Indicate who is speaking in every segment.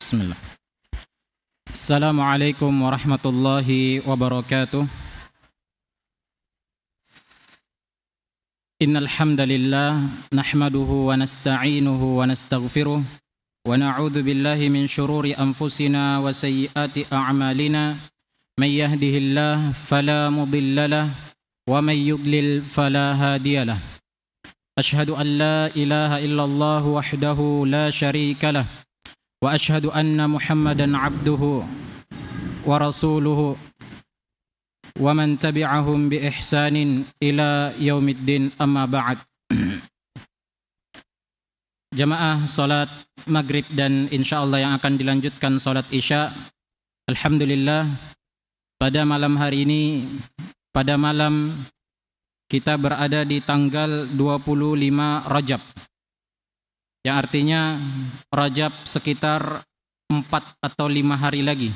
Speaker 1: Bismillah. Assalamualaikum warahmatullahi wabarakatuh. Innal hamdalillah nahmaduhu wa nasta'inuhu wa nastaghfiruh wa na'udzu billahi min shururi anfusina wa sayyiati a'malina. May yahdihillahu fala mudilla lahu wa may yudlil fala hadiyalah. Ashhadu an la ilaha illallah wahdahu la syarika lah wa ashhadu anna Muhammadan abduhu wa rasuluhu wa man tabi'ahum bi ihsanin ila yaumiddin, amma ba'd. Jamaah salat maghrib dan insyaallah yang akan dilanjutkan salat isya. Alhamdulillah, pada malam hari ini, pada malam kita berada di tanggal 25 Rajab, yang artinya Rajab sekitar 4 atau 5 hari lagi,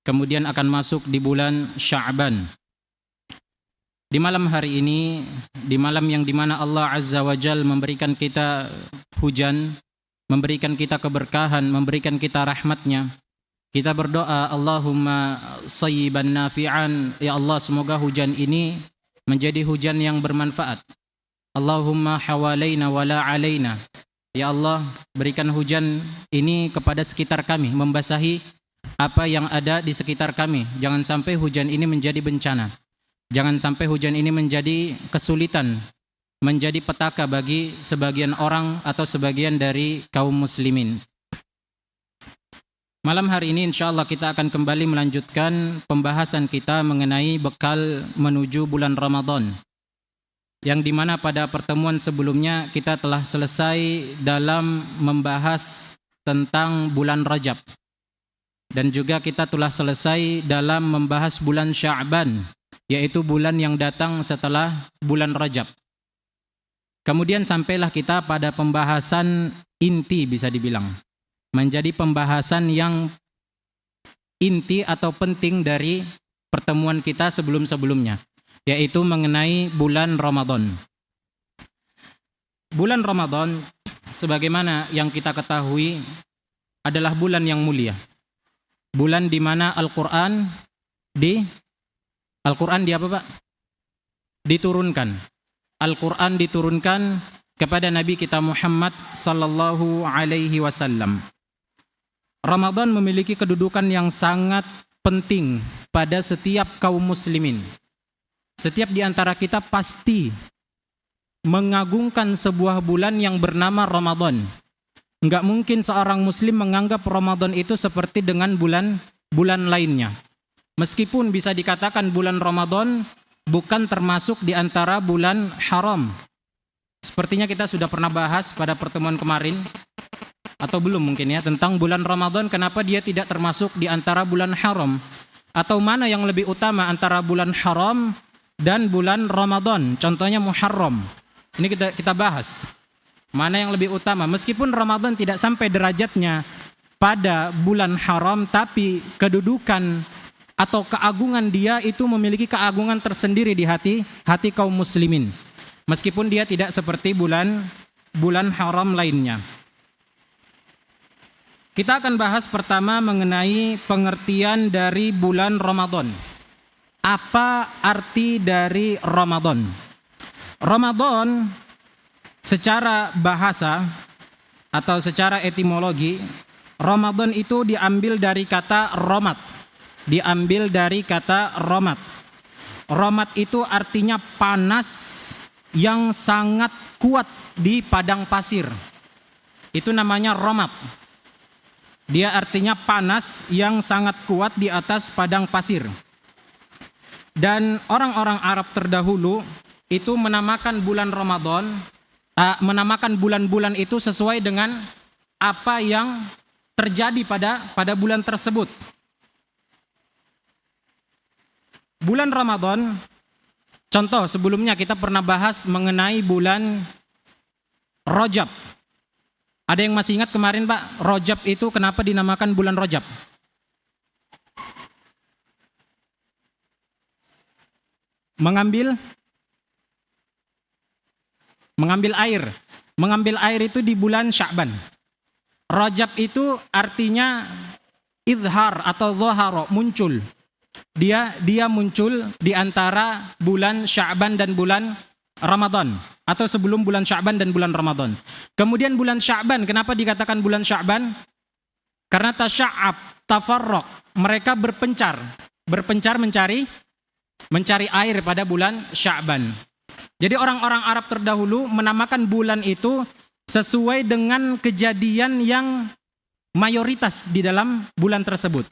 Speaker 1: kemudian akan masuk di bulan Sya'ban. Di malam hari ini, di malam yang dimana Allah Azza wa Jal memberikan kita hujan, memberikan kita keberkahan, memberikan kita rahmatnya, kita berdoa, Allahumma sayyiban nafi'an, ya Allah, semoga hujan ini menjadi hujan yang bermanfaat. Allahumma hawalaina wala alaina, ya Allah, berikan hujan ini kepada sekitar kami, membasahi apa yang ada di sekitar kami. Jangan sampai hujan ini menjadi bencana. Jangan sampai hujan ini menjadi kesulitan, menjadi petaka bagi sebagian orang atau sebagian dari kaum muslimin. Malam hari ini insyaallah kita akan kembali melanjutkan pembahasan kita mengenai bekal menuju bulan Ramadan, yang dimana pada pertemuan sebelumnya kita telah selesai dalam membahas tentang bulan Rajab, dan juga kita telah selesai dalam membahas bulan Sya'ban, yaitu bulan yang datang setelah bulan Rajab. Kemudian sampailah kita pada pembahasan inti, bisa dibilang menjadi pembahasan yang inti atau penting dari pertemuan kita sebelum-sebelumnya, yaitu mengenai bulan Ramadan. Bulan Ramadan, sebagaimana yang kita ketahui, adalah bulan yang mulia. Bulan di mana Al-Quran di apa, Pak? Diturunkan. Al-Quran diturunkan kepada Nabi kita Muhammad sallallahu alaihi wasallam. Ramadan memiliki kedudukan yang sangat penting pada setiap kaum muslimin. Setiap di antara kita pasti mengagungkan sebuah bulan yang bernama Ramadan. Enggak mungkin seorang muslim menganggap Ramadan itu seperti dengan bulan lainnya. Meskipun bisa dikatakan bulan Ramadan bukan termasuk di antara bulan haram. Sepertinya kita sudah pernah bahas pada pertemuan kemarin, atau belum mungkin ya, tentang bulan Ramadan, kenapa dia tidak termasuk di antara bulan haram, atau mana yang lebih utama antara bulan haram dan bulan Ramadan, contohnya Muharram. Ini kita bahas mana yang lebih utama. Meskipun Ramadan tidak sampai derajatnya pada bulan haram, tapi kedudukan atau keagungan dia itu memiliki keagungan tersendiri di hati kaum muslimin, meskipun dia tidak seperti bulan haram lainnya. Kita akan bahas pertama mengenai pengertian dari bulan Ramadan. Apa arti dari Ramadan? Ramadan secara bahasa atau secara etimologi, Ramadan itu diambil dari kata romat. Diambil dari kata romat. Romat itu artinya panas yang sangat kuat di padang pasir. Itu namanya romat. Dia artinya panas yang sangat kuat di atas padang pasir. Dan orang-orang Arab terdahulu itu menamakan bulan Ramadan, menamakan bulan-bulan itu sesuai dengan apa yang terjadi pada bulan tersebut. Bulan Ramadan, contoh sebelumnya kita pernah bahas mengenai bulan Rajab. Ada yang masih ingat kemarin, Pak, Rajab itu kenapa dinamakan bulan Rajab? Mengambil air. Mengambil air itu di bulan Sya'ban. Rajab itu artinya izhar atau zahara, muncul. Dia muncul di antara bulan Sya'ban dan bulan Ramadan, atau sebelum bulan Sya'ban dan bulan Ramadan. Kemudian bulan Sya'ban, kenapa dikatakan bulan Sya'ban? Karena tasya'ab, tafarraq, mereka berpencar mencari air pada bulan Sya'ban. Jadi orang-orang Arab terdahulu menamakan bulan itu sesuai dengan kejadian yang mayoritas di dalam bulan tersebut.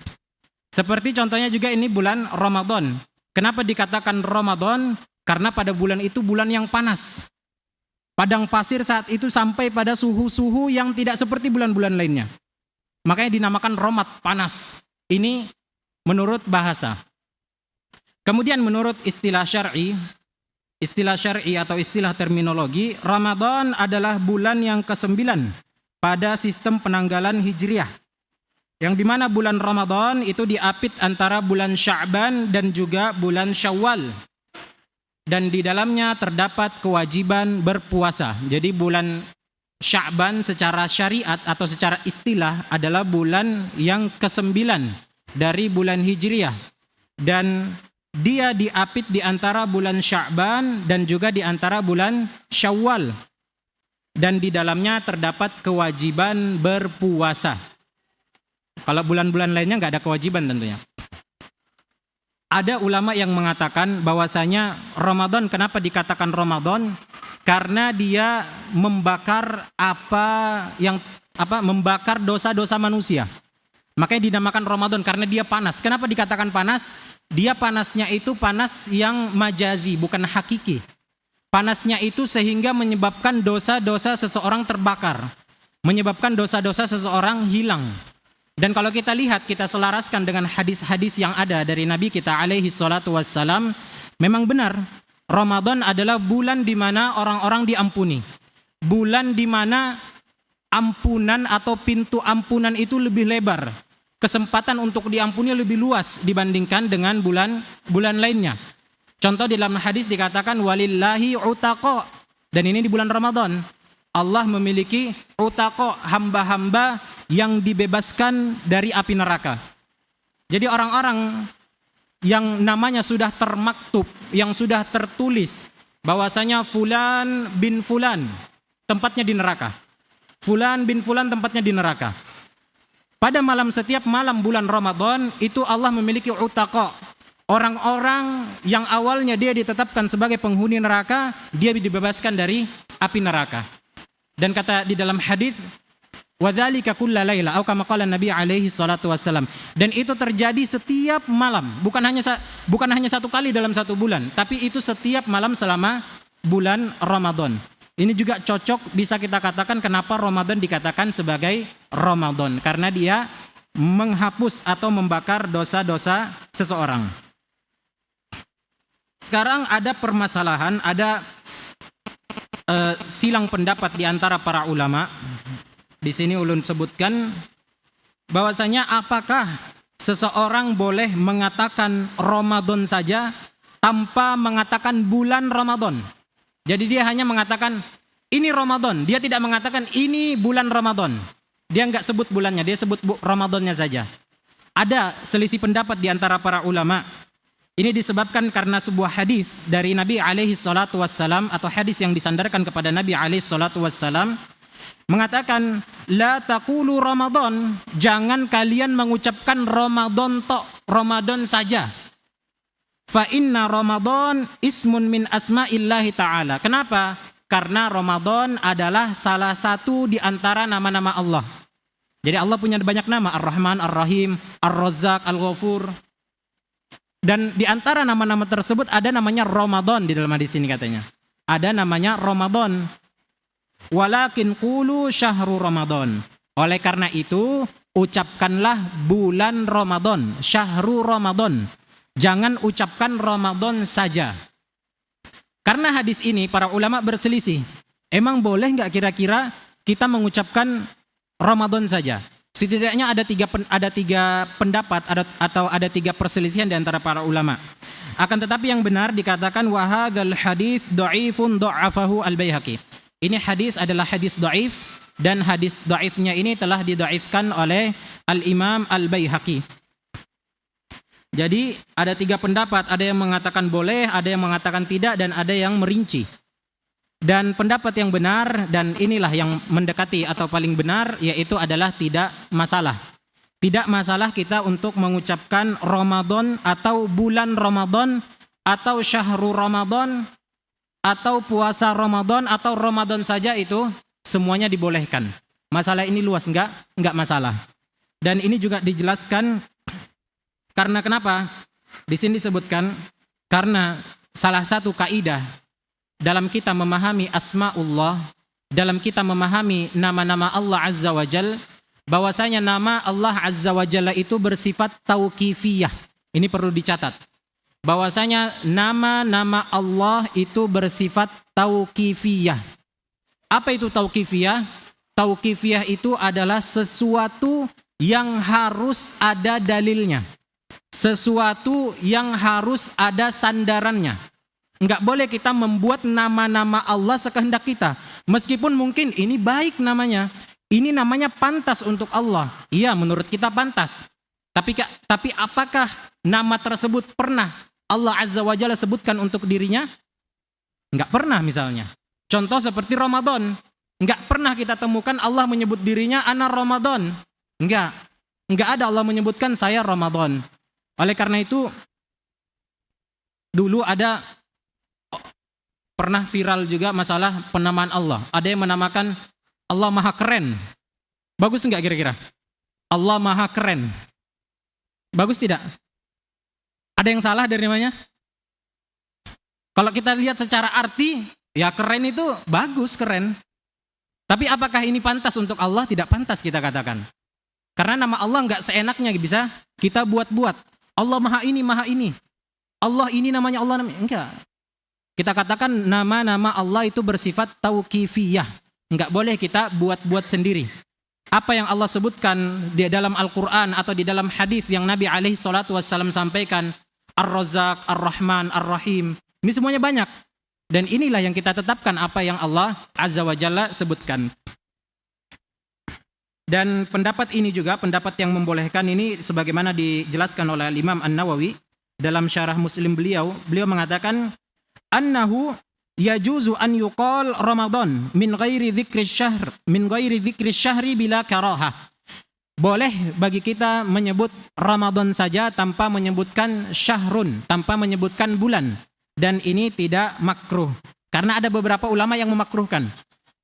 Speaker 1: Seperti contohnya juga ini bulan Ramadan. Kenapa dikatakan Ramadan? Karena pada bulan itu bulan yang panas. Padang pasir saat itu sampai pada suhu-suhu yang tidak seperti bulan-bulan lainnya. Makanya dinamakan Romad, panas. Ini menurut bahasa. Kemudian menurut istilah syar'i atau istilah terminologi, Ramadan adalah bulan yang ke-9 pada sistem penanggalan Hijriah. Yang dimana bulan Ramadan itu diapit antara bulan Sya'ban dan juga bulan Syawal. Dan di dalamnya terdapat kewajiban berpuasa. Jadi bulan Sya'ban secara syariat atau secara istilah adalah bulan yang ke-9 dari bulan Hijriah. Dan dia diapit di antara bulan Sya'ban dan juga di antara bulan Syawal. Dan di dalamnya terdapat kewajiban berpuasa. Kalau bulan-bulan lainnya nggak ada kewajiban tentunya. Ada ulama yang mengatakan bahwasanya Ramadan, kenapa dikatakan Ramadan? Karena dia membakar membakar dosa-dosa manusia. Makanya dinamakan Ramadan karena dia panas. Kenapa dikatakan panas? Dia panasnya itu panas yang majazi, bukan hakiki. Panasnya itu sehingga menyebabkan dosa-dosa seseorang terbakar, menyebabkan dosa-dosa seseorang hilang. Dan kalau kita lihat, kita selaraskan dengan hadis-hadis yang ada dari Nabi kita alaihi salatu wassalam, memang benar, Ramadan adalah bulan di mana orang-orang diampuni. Bulan di mana ampunan atau pintu ampunan itu lebih lebar. Kesempatan untuk diampuni lebih luas dibandingkan dengan bulan lainnya. Contoh di dalam hadis dikatakan walillahi utaqa, dan ini di bulan Ramadan. Allah memiliki utaqa, hamba-hamba yang dibebaskan dari api neraka. Jadi orang-orang yang namanya sudah termaktub, yang sudah tertulis bahwasanya fulan bin fulan tempatnya di neraka. Fulan bin fulan tempatnya di neraka. Pada setiap malam bulan Ramadan itu Allah memiliki utaqa. Orang-orang yang awalnya dia ditetapkan sebagai penghuni neraka, dia dibebaskan dari api neraka. Dan kata di dalam hadis, wadzalika kulla laila, atau kama qala Nabi alaihi salatu wassalam. Dan itu terjadi setiap malam, bukan hanya satu kali dalam satu bulan, tapi itu setiap malam selama bulan Ramadan. Ini juga cocok bisa kita katakan kenapa Ramadan dikatakan sebagai Ramadan, karena dia menghapus atau membakar dosa-dosa seseorang. Sekarang ada permasalahan, ada silang pendapat di antara para ulama. Di sini ulun sebutkan bahwasanya apakah seseorang boleh mengatakan Ramadan saja tanpa mengatakan bulan Ramadan. Jadi dia hanya mengatakan ini Ramadan, dia tidak mengatakan ini bulan Ramadan. Dia enggak sebut bulannya, dia sebut Ramadannya saja. Ada selisih pendapat di antara para ulama. Ini disebabkan karena sebuah hadis dari Nabi alaihi salatu wassalam, atau hadis yang disandarkan kepada Nabi alaihi salatu wassalam, mengatakan la taqulu Ramadan, jangan kalian mengucapkan Ramadan tok, Ramadan saja. Fa inna Ramadan ismun min asma'illahi ta'ala. Kenapa? Karena Ramadan adalah salah satu di antara nama-nama Allah. Jadi Allah punya banyak nama, Ar-Rahman, Ar-Rahim, Ar-Razzaq, Al-Ghafur. Dan di antara nama-nama tersebut ada namanya Ramadan di dalam hadis ini katanya. Ada namanya Ramadan. Walakin qulu syahru Ramadan. Oleh karena itu, ucapkanlah bulan Ramadan, syahru Ramadan. Jangan ucapkan Ramadan saja. Karena hadis ini para ulama berselisih. Emang boleh nggak kira-kira kita mengucapkan Ramadan saja? Setidaknya ada tiga pendapat atau ada tiga perselisihan di antara para ulama. Akan tetapi yang benar dikatakan wa hadzal hadits dhaifun dha'afahu al-Baihaqi. Ini hadis adalah hadis dhaif dan hadis dhaifnya ini telah didhaifkan oleh Al-Imam Al-Baihaqi. Jadi ada 3 pendapat, ada yang mengatakan boleh, ada yang mengatakan tidak, dan ada yang merinci. Dan pendapat yang benar, dan inilah yang mendekati atau paling benar, yaitu adalah tidak masalah. Tidak masalah kita untuk mengucapkan Ramadan atau bulan Ramadan atau syahrul Ramadan atau puasa Ramadan atau Ramadan saja, itu semuanya dibolehkan. Masalah ini luas, enggak masalah. Dan ini juga dijelaskan karena kenapa? Di sini disebutkan karena salah satu kaidah dalam kita memahami asmaullah, dalam kita memahami nama-nama Allah Azza wa Jalla, bahwasanya nama Allah Azza wa Jalla itu bersifat tauqifiyah. Ini perlu dicatat. Bahwasanya nama-nama Allah itu bersifat tauqifiyah. Apa itu tauqifiyah? Tauqifiyah itu adalah sesuatu yang harus ada dalilnya. Sesuatu yang harus ada sandarannya. Enggak boleh kita membuat nama-nama Allah sekehendak kita. Meskipun mungkin ini baik namanya, ini namanya pantas untuk Allah. Iya, menurut kita pantas. Tapi apakah nama tersebut pernah Allah Azza wa Jalla sebutkan untuk dirinya? Enggak pernah misalnya. Contoh seperti Ramadan. Enggak pernah kita temukan Allah menyebut dirinya ana Ramadan. Enggak ada Allah menyebutkan saya Ramadan. Oleh karena itu, dulu ada pernah viral juga masalah penamaan Allah. Ada yang menamakan Allah Maha Keren. Bagus enggak kira-kira? Allah Maha Keren. Bagus tidak? Ada yang salah dari namanya? Kalau kita lihat secara arti, ya keren itu bagus, keren. Tapi apakah ini pantas untuk Allah? Tidak pantas kita katakan. Karena nama Allah enggak seenaknya bisa kita buat-buat. Allah Maha ini, Maha ini. Allah ini namanya Allah, enggak. Kita katakan nama-nama Allah itu bersifat tauqifiyah. Enggak boleh kita buat-buat sendiri. Apa yang Allah sebutkan di dalam Al-Quran atau di dalam hadis yang Nabi alaihi salatu wassalam sampaikan, Ar-Razzaq, Ar-Rahman, Ar-Rahim, ini semuanya banyak. Dan inilah yang kita tetapkan apa yang Allah Azza wa Jalla sebutkan. Dan pendapat ini juga, pendapat yang membolehkan ini sebagaimana dijelaskan oleh Imam An-Nawawi dalam syarah Muslim beliau mengatakan annahu yajuzu an yuqal Ramadan min ghairi dzikri syahri bila karahah. Boleh bagi kita menyebut Ramadan saja tanpa menyebutkan syahrun, tanpa menyebutkan bulan, dan ini tidak makruh. Karena ada beberapa ulama yang memakruhkan.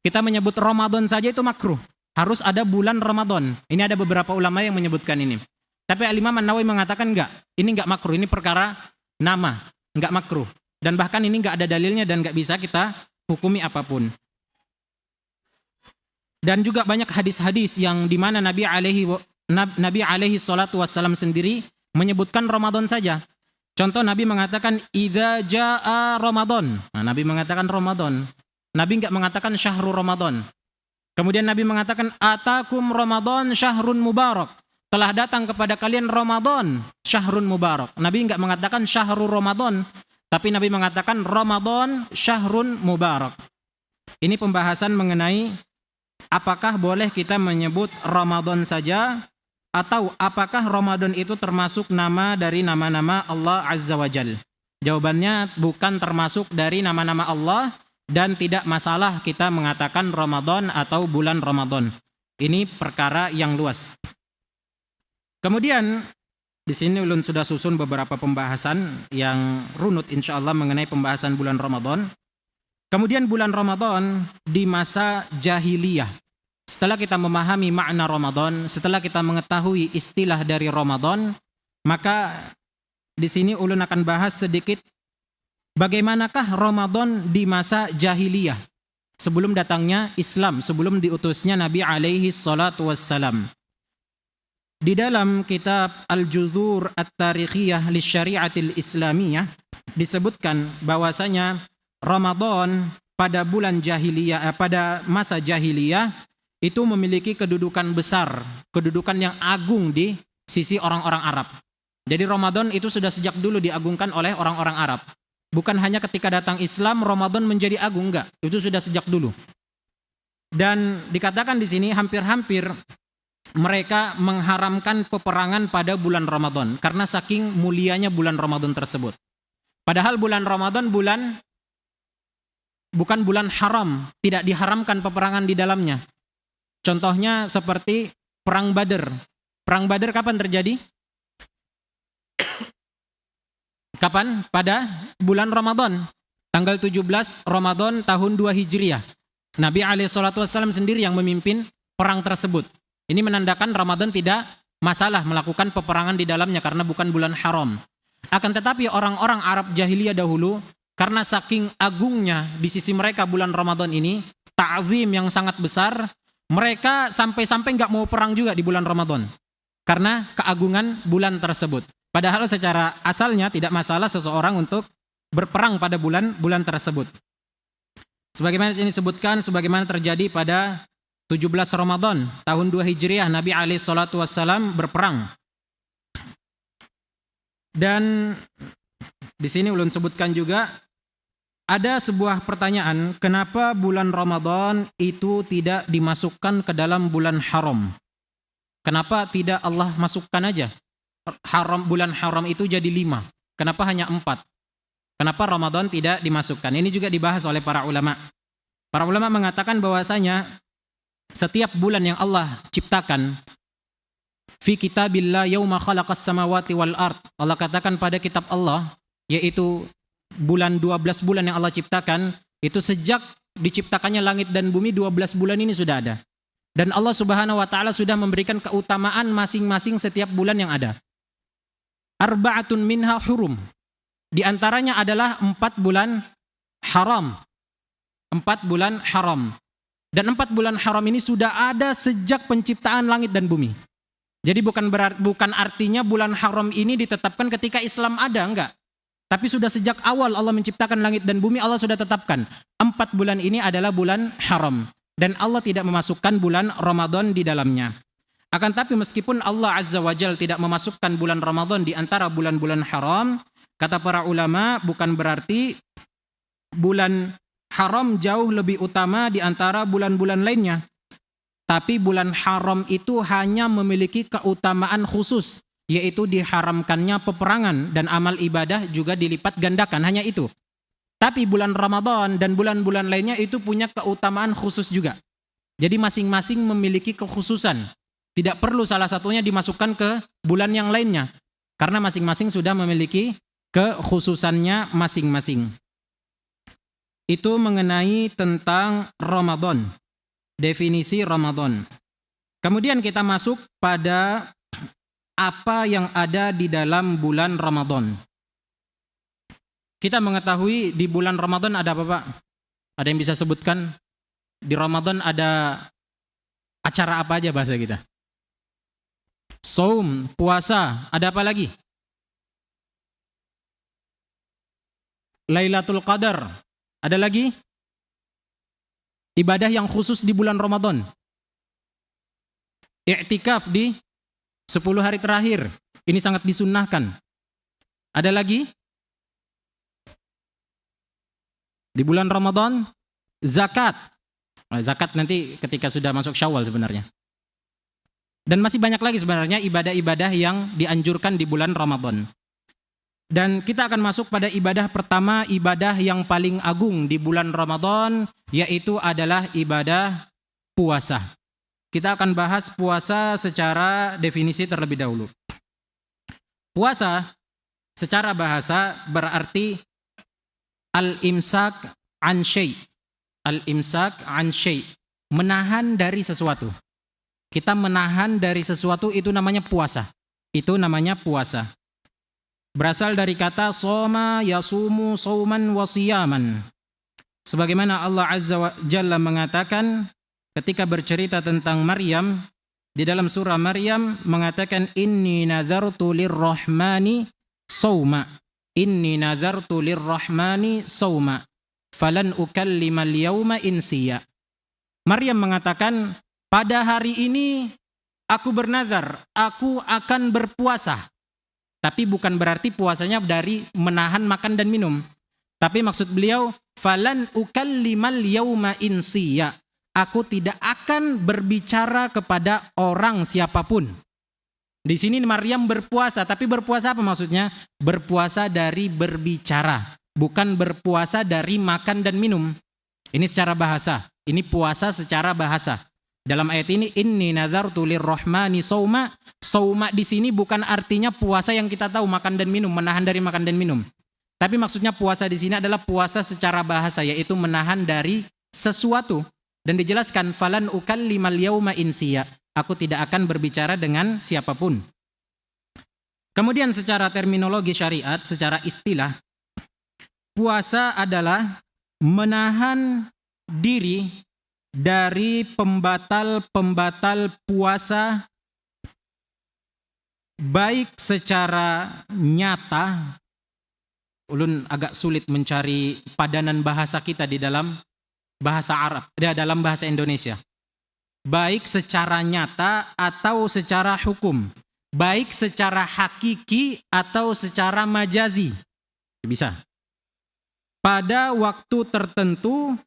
Speaker 1: Kita menyebut Ramadan saja itu makruh. Harus ada bulan Ramadan. Ini ada beberapa ulama yang menyebutkan ini. Tapi Al-Imam An-Nawawi mengatakan enggak. Ini enggak makruh, ini perkara nama, enggak makruh. Dan bahkan ini enggak ada dalilnya dan enggak bisa kita hukumi apapun. Dan juga banyak hadis-hadis yang di mana Nabi alaihi salatu wassalam sendiri menyebutkan Ramadan saja. Contoh Nabi mengatakan idza jaa Ramadan. Nah, Nabi mengatakan Ramadan. Nabi enggak mengatakan syahrul Ramadan. Kemudian Nabi mengatakan atakum Ramadan syahrun mubarak. Telah datang kepada kalian Ramadan syahrun mubarak. Nabi enggak mengatakan syahrul Ramadan, tapi Nabi mengatakan Ramadan syahrun mubarak. Ini pembahasan mengenai apakah boleh kita menyebut Ramadan saja atau apakah Ramadan itu termasuk nama dari nama-nama Allah Azza wa Jalla. Jawabannya bukan termasuk dari nama-nama Allah dan tidak masalah kita mengatakan Ramadan atau bulan Ramadan. Ini perkara yang luas. Kemudian di sini ulun sudah susun beberapa pembahasan yang runut insyaallah mengenai pembahasan bulan Ramadan. Kemudian bulan Ramadan di masa jahiliyah. Setelah kita memahami makna Ramadan, setelah kita mengetahui istilah dari Ramadan, maka di sini ulun akan bahas sedikit bagaimanakah Ramadan di masa jahiliyah sebelum datangnya Islam, sebelum diutusnya Nabi alaihi salatu wassalam. Di dalam kitab Al-Juzur At-Tarikhiyah Lisyari'atil Islamiyah disebutkan bahwasanya Ramadan pada bulan jahiliyah, pada masa jahiliyah itu memiliki kedudukan besar, kedudukan yang agung di sisi orang-orang Arab. Jadi Ramadan itu sudah sejak dulu diagungkan oleh orang-orang Arab. Bukan hanya ketika datang Islam Ramadan menjadi agung, enggak. Itu sudah sejak dulu. Dan dikatakan di sini hampir-hampir mereka mengharamkan peperangan pada bulan Ramadan karena saking mulianya bulan Ramadan tersebut. Padahal bulan Ramadan bukan bulan haram, tidak diharamkan peperangan di dalamnya. Contohnya seperti Perang Badar. Perang Badar kapan terjadi? Kapan? Pada bulan Ramadan. Tanggal 17 Ramadan tahun 2 Hijriah. Nabi SAW sendiri yang memimpin perang tersebut. Ini menandakan Ramadan tidak masalah melakukan peperangan di dalamnya karena bukan bulan haram. Akan tetapi orang-orang Arab jahiliyah dahulu, karena saking agungnya di sisi mereka bulan Ramadan ini, ta'zim yang sangat besar, mereka sampai-sampai nggak mau perang juga di bulan Ramadan karena keagungan bulan tersebut. Padahal secara asalnya tidak masalah seseorang untuk berperang pada bulan tersebut. Sebagaimana ini disebutkan, sebagaimana terjadi pada 17 Ramadan tahun 2 Hijriah, Nabi SAW berperang. Dan di sini ulun sebutkan juga ada sebuah pertanyaan, kenapa bulan Ramadan itu tidak dimasukkan ke dalam bulan haram? Kenapa tidak Allah masukkan aja? Bulan haram itu jadi 5. Kenapa hanya 4? Kenapa Ramadan tidak dimasukkan? Ini juga dibahas oleh para ulama. Para ulama mengatakan bahwasanya setiap bulan yang Allah ciptakan, fi kitabillah yauma khalaqas samawati wal ard. Allah katakan pada kitab Allah, yaitu bulan 12 bulan yang Allah ciptakan, itu sejak diciptakannya langit dan bumi 12 bulan ini sudah ada. Dan Allah Subhanahu wa taala sudah memberikan keutamaan masing-masing setiap bulan yang ada. Arba'atun minha hurum. Di antaranya adalah 4 bulan haram. 4 bulan haram. Dan 4 bulan haram ini sudah ada sejak penciptaan langit dan bumi. Jadi bukan artinya bulan haram ini ditetapkan ketika Islam ada, enggak. Tapi sudah sejak awal Allah menciptakan langit dan bumi, Allah sudah tetapkan 4 bulan ini adalah bulan haram. Dan Allah tidak memasukkan bulan Ramadan di dalamnya. Akan tapi meskipun Allah Azza wa Jalla tidak memasukkan bulan Ramadan di antara bulan-bulan haram, kata para ulama bukan berarti bulan haram jauh lebih utama di antara bulan-bulan lainnya. Tapi bulan haram itu hanya memiliki keutamaan khusus, yaitu diharamkannya peperangan dan amal ibadah juga dilipat gandakan, hanya itu. Tapi bulan Ramadan dan bulan-bulan lainnya itu punya keutamaan khusus juga. Jadi masing-masing memiliki kekhususan. Tidak perlu salah satunya dimasukkan ke bulan yang lainnya. Karena masing-masing sudah memiliki kekhususannya masing-masing. Itu mengenai tentang Ramadan. Definisi Ramadan. Kemudian kita masuk pada apa yang ada di dalam bulan Ramadan. Kita mengetahui di bulan Ramadan ada apa, Pak? Ada yang bisa sebutkan? Di Ramadan ada acara apa aja bahasa kita? Saum, puasa, ada apa lagi? Lailatul Qadar. Ada lagi? Ibadah yang khusus di bulan Ramadan. I'tikaf di 10 hari terakhir. Ini sangat disunnahkan. Ada lagi? Di bulan Ramadan, zakat. Zakat nanti ketika sudah masuk Syawal sebenarnya. Dan masih banyak lagi sebenarnya ibadah-ibadah yang dianjurkan di bulan Ramadan. Dan kita akan masuk pada ibadah pertama, ibadah yang paling agung di bulan Ramadan, yaitu adalah ibadah puasa. Kita akan bahas puasa secara definisi terlebih dahulu. Puasa secara bahasa berarti al-imsak an syai'. Al-imsak an syai'. Menahan dari sesuatu. Kita menahan dari sesuatu itu namanya puasa. Itu namanya puasa. Berasal dari kata soma yasumu sauman wasiyaman. Sebagaimana Allah Azza wa Jalla mengatakan ketika bercerita tentang Maryam di dalam surah Maryam mengatakan inni nadzartu lirrahmani sauma. Inni nadzartu lirrahmani sauma. Falan ukallimal yauma insiya. Maryam mengatakan, pada hari ini aku bernazar, aku akan berpuasa. Tapi bukan berarti puasanya dari menahan makan dan minum. Tapi maksud beliau, falan ukallimal yauma insiya. aku tidak akan berbicara kepada orang siapapun. Di sini Maryam berpuasa, tapi berpuasa apa maksudnya? Berpuasa dari berbicara, bukan berpuasa dari makan dan minum. Ini secara bahasa. Ini puasa secara bahasa. Dalam ayat ini, inni nazartu lirrahmani sauma. Sauma di sini bukan artinya puasa yang kita tahu, makan dan minum, menahan dari makan dan minum. Tapi maksudnya puasa di sini adalah puasa secara bahasa, yaitu menahan dari sesuatu. Dan dijelaskan, falan ukallimal yauma insiya. Aku tidak akan berbicara dengan siapapun. Kemudian secara terminologi syariat, secara istilah, puasa adalah menahan diri dari pembatal-pembatal puasa, baik secara nyata. Ulun agak sulit mencari padanan bahasa kita di dalam bahasa Arab, dalam bahasa Indonesia. Baik secara nyata atau secara hukum. Baik secara hakiki atau secara majazi. Bisa. Pada waktu tertentu,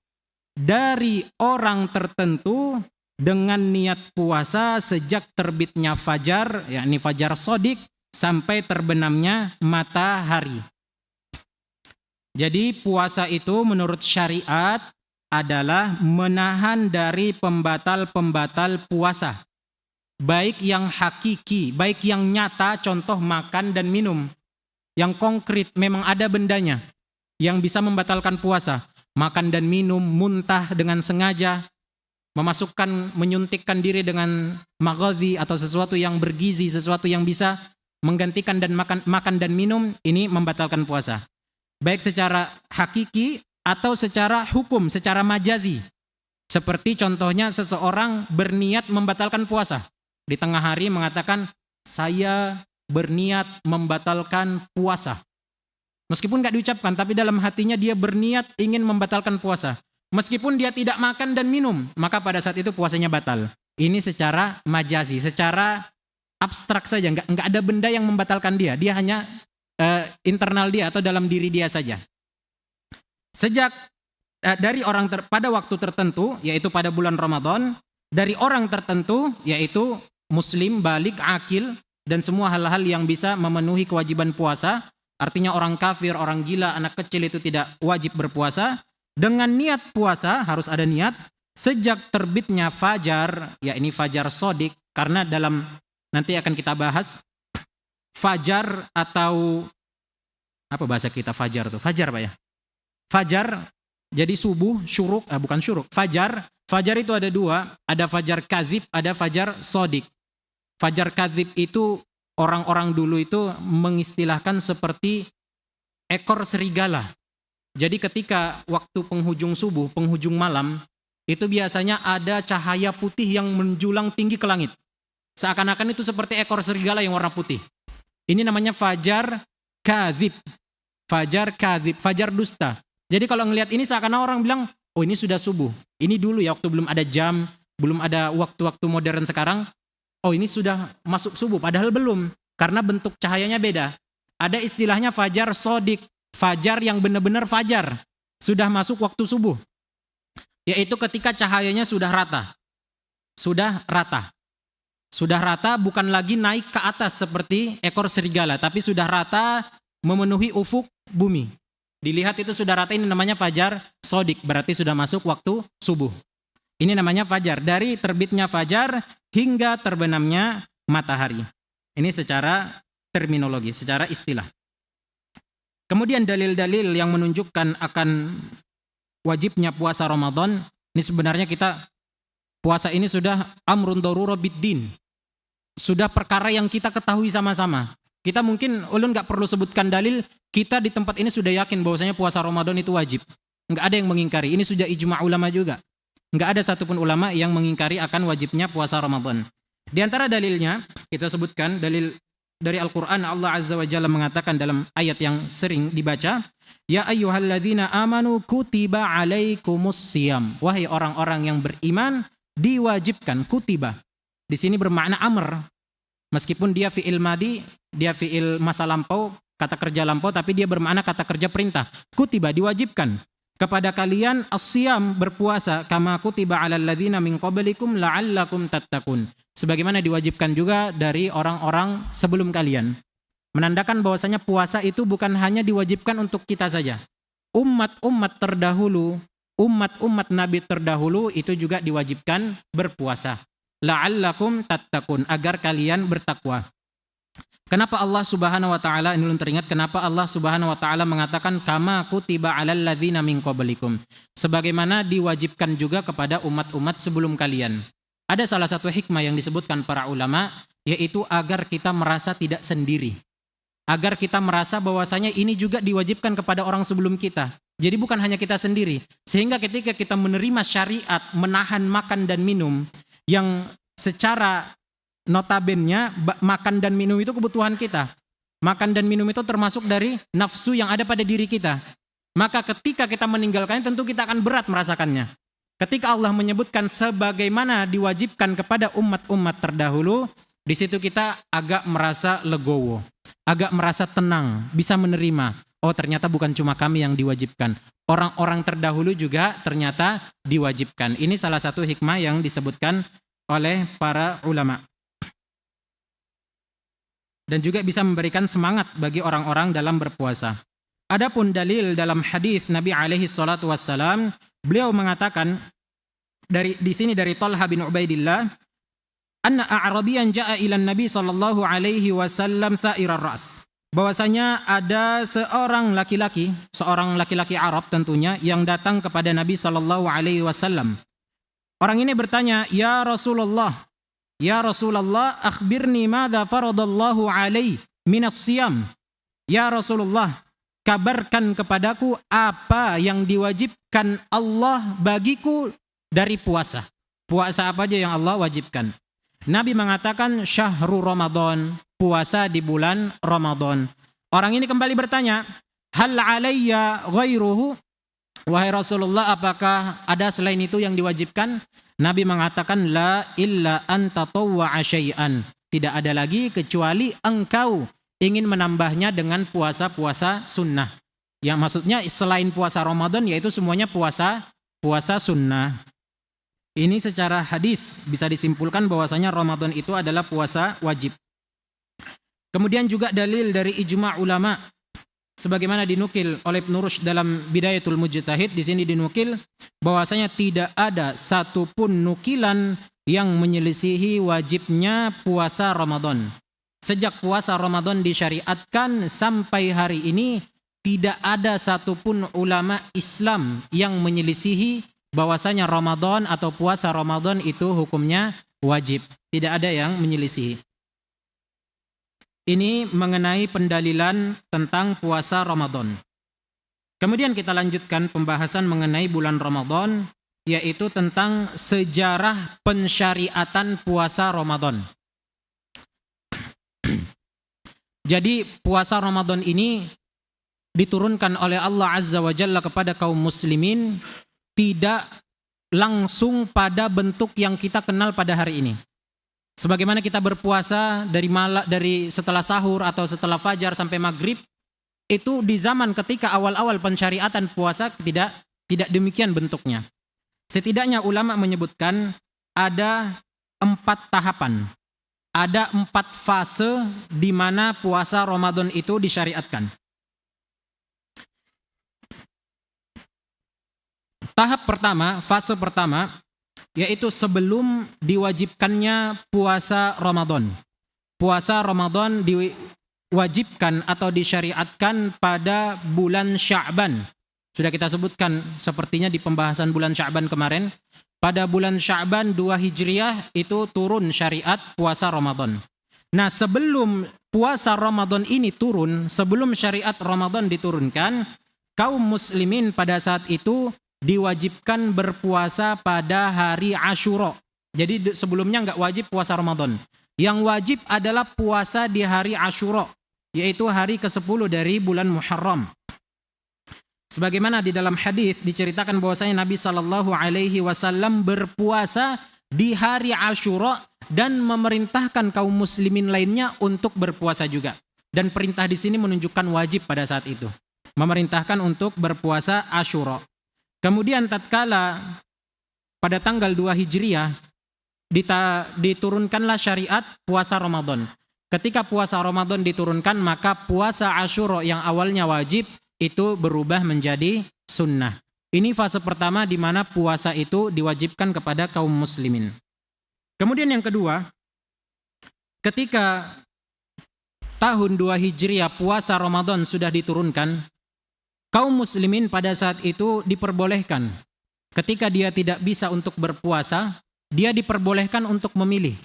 Speaker 1: dari orang tertentu, dengan niat puasa sejak terbitnya fajar, yakni fajar sodik, sampai terbenamnya matahari. Jadi puasa itu menurut syariat adalah menahan dari pembatal-pembatal puasa. Baik yang hakiki, baik yang nyata, contoh makan dan minum. Yang konkret, memang ada bendanya yang bisa membatalkan puasa. Makan dan minum, muntah dengan sengaja, menyuntikkan diri dengan maghazi atau sesuatu yang bergizi, sesuatu yang bisa menggantikan dan makan dan minum, ini membatalkan puasa. Baik secara hakiki atau secara hukum, secara majazi. Seperti contohnya seseorang berniat membatalkan puasa. Di tengah hari mengatakan, saya berniat membatalkan puasa. Meskipun gak diucapkan, tapi dalam hatinya dia berniat ingin membatalkan puasa. Meskipun dia tidak makan dan minum, maka pada saat itu puasanya batal. Ini secara majazi, secara abstrak saja. Nggak ada benda yang membatalkan dia. Dia hanya internal dia atau dalam diri dia saja. Sejak dari orang pada waktu tertentu, yaitu pada bulan Ramadan, dari orang tertentu, yaitu muslim, balik, akil, dan semua hal-hal yang bisa memenuhi kewajiban puasa. Artinya orang kafir, orang gila, anak kecil itu tidak wajib berpuasa. Dengan niat puasa, harus ada niat, sejak terbitnya fajar, ya ini fajar sodik, karena dalam, nanti akan kita bahas, fajar atau, apa bahasa kita fajar tuh? Fajar Pak ya? Fajar, jadi subuh, syuruk, bukan syuruk, fajar. Fajar itu ada dua, ada fajar kadzib, ada fajar sodik. Fajar kadzib itu orang-orang dulu itu mengistilahkan seperti ekor serigala. Jadi ketika waktu penghujung subuh, penghujung malam, itu biasanya ada cahaya putih yang menjulang tinggi ke langit. Seakan-akan itu seperti ekor serigala yang warna putih. Ini namanya fajar kadzib. Fajar kadzib, fajar dusta. Jadi kalau ngelihat ini seakan-akan orang bilang, oh ini sudah subuh. Ini dulu ya waktu belum ada jam, belum ada waktu-waktu modern sekarang. Oh ini sudah masuk subuh, padahal belum. Karena bentuk cahayanya beda. Ada istilahnya fajar sodik. Fajar yang benar-benar fajar. Sudah masuk waktu subuh. Yaitu ketika cahayanya sudah rata. Sudah rata. Sudah rata bukan lagi naik ke atas seperti ekor serigala. Tapi sudah rata memenuhi ufuk bumi. Dilihat itu sudah rata, ini namanya fajar sodik. Berarti sudah masuk waktu subuh. Ini namanya fajar. Dari terbitnya fajar hingga terbenamnya matahari. Ini secara terminologi, secara istilah. Kemudian dalil-dalil yang menunjukkan akan wajibnya puasa Ramadan. Ini sebenarnya puasa ini sudah amrun darura biddin. Sudah perkara yang kita ketahui sama-sama. Kita mungkin, ulun gak perlu sebutkan dalil, kita di tempat ini sudah yakin bahwasanya puasa Ramadan itu wajib. Nggak ada yang mengingkari. Ini sudah ijma' ulama juga. Nggak ada satupun ulama yang mengingkari akan wajibnya puasa Ramadan. Di antara dalilnya, kita sebutkan dalil dari Al-Quran. Allah Azza wa Jalla mengatakan dalam ayat yang sering dibaca, Ya ayyuhalladzina amanu kutiba alaikumus siyam. Wahai orang-orang yang beriman, diwajibkan, kutiba. Di sini bermakna amr. Meskipun dia fi'il madi, dia fi'il masa lampau, kata kerja lampau, tapi dia bermakna kata kerja perintah. Kutiba, diwajibkan. kepada kalian as-siyam, berpuasa, kama kutiba 'alal ladzina min qablikum la'allakum tattaqun. Sebagaimana diwajibkan juga dari orang-orang sebelum kalian. Menandakan bahwasanya puasa itu bukan hanya diwajibkan untuk kita saja. Umat-umat terdahulu, umat-umat Nabi terdahulu itu juga diwajibkan berpuasa. La'allakum tattaqun, agar kalian bertakwa. Kenapa Allah Subhanahu wa taala, ini belum teringat kenapa Allah Subhanahu wa taala mengatakan kama kutiba 'alal ladzina min qablikum, sebagaimana diwajibkan juga kepada umat-umat sebelum kalian. Ada salah satu hikmah yang disebutkan para ulama, yaitu agar kita merasa tidak sendiri. Agar kita merasa bahwasanya ini juga diwajibkan kepada orang sebelum kita. Jadi bukan hanya kita sendiri. Sehingga ketika kita menerima syariat menahan makan dan minum yang secara notabene makan dan minum itu kebutuhan kita. Makan dan minum itu termasuk dari nafsu yang ada pada diri kita. Maka ketika kita meninggalkannya tentu kita akan berat merasakannya. Ketika Allah menyebutkan sebagaimana diwajibkan kepada umat-umat terdahulu, di situ kita agak merasa legowo, agak merasa tenang, bisa menerima. Oh, ternyata bukan cuma kami yang diwajibkan. Orang-orang terdahulu juga ternyata diwajibkan. Ini salah satu hikmah yang disebutkan oleh para ulama. Dan juga bisa memberikan semangat bagi orang-orang dalam berpuasa. Adapun dalil dalam hadis Nabi alaihi salatu wassalam, beliau mengatakan di sini dari Talha bin Ubaidillah, anna a'rabiyan ja'a ila Nabi sallallahu alaihi wasallam tha'irar ras. Bahwasanya ada seorang laki-laki Arab tentunya yang datang kepada Nabi sallallahu alaihi wasallam. Orang ini bertanya, "Ya Rasulullah, akhbirni madza faradallahu alaihi minas siyam." Ya Rasulullah, kabarkan kepadaku apa yang diwajibkan Allah bagiku dari puasa. Puasa apa aja yang Allah wajibkan? Nabi mengatakan syahrul Ramadan, puasa di bulan Ramadan. Orang ini kembali bertanya, hal alayya ghairuhu? Wahai Rasulullah, apakah ada selain itu yang diwajibkan? Nabi mengatakan la illa an tatawwa'a syai'an. Tidak ada lagi kecuali engkau ingin menambahnya dengan puasa-puasa sunnah. Yang maksudnya selain puasa Ramadan yaitu semuanya puasa sunnah. Ini secara hadis bisa disimpulkan bahwasanya Ramadan itu adalah puasa wajib. Kemudian juga dalil dari ijma' ulama sebagaimana dinukil oleh Ibnu Rushd dalam Bidayatul Mujtahid, di sini dinukil bahwasanya tidak ada satupun nukilan yang menyelisihi wajibnya puasa Ramadan. Sejak puasa Ramadan disyariatkan sampai hari ini tidak ada satupun ulama Islam yang menyelisihi bahwasanya Ramadan atau puasa Ramadan itu hukumnya wajib. Tidak ada yang menyelisihi. Ini mengenai pendalilan tentang puasa Ramadan. Kemudian kita lanjutkan pembahasan mengenai bulan Ramadan, yaitu tentang sejarah pensyariatan puasa Ramadan. Jadi puasa Ramadan ini diturunkan oleh Allah Azza wa Jalla kepada kaum muslimin tidak langsung pada bentuk yang kita kenal pada hari ini. Sebagaimana kita berpuasa dari setelah sahur atau setelah fajar sampai maghrib, itu di zaman ketika awal-awal pensyariatan puasa tidak demikian bentuknya. Setidaknya ulama menyebutkan ada 4 tahapan. Ada 4 fase di mana puasa Ramadan itu disyariatkan. Fase pertama, yaitu sebelum diwajibkannya puasa Ramadan. Puasa Ramadan diwajibkan atau disyariatkan pada bulan Sya'ban. Sudah kita sebutkan sepertinya di pembahasan bulan Sya'ban kemarin. Pada bulan Sya'ban 2 Hijriah itu turun syariat puasa Ramadan. Nah, sebelum puasa Ramadan ini turun, sebelum syariat Ramadan diturunkan, kaum muslimin pada saat itu diwajibkan berpuasa pada hari Asyura. Jadi sebelumnya nggak wajib puasa Ramadan. Yang wajib adalah puasa di hari Asyura, yaitu hari ke-10 dari bulan Muharram. Sebagaimana di dalam hadis diceritakan bahwasanya Nabi Shallallahu Alaihi Wasallam berpuasa di hari Asyura dan memerintahkan kaum muslimin lainnya untuk berpuasa juga. Dan perintah di sini menunjukkan wajib pada saat itu. Memerintahkan untuk berpuasa Asyura. Kemudian tatkala pada tanggal 2 Hijriah diturunkanlah syariat puasa Ramadan. Ketika puasa Ramadan diturunkan, maka puasa Asyura yang awalnya wajib itu berubah menjadi sunnah. Ini fase pertama di mana puasa itu diwajibkan kepada kaum muslimin. Kemudian yang kedua, ketika tahun 2 Hijriah puasa Ramadan sudah diturunkan, kaum muslimin pada saat itu diperbolehkan. Ketika dia tidak bisa untuk berpuasa, dia diperbolehkan untuk memilih.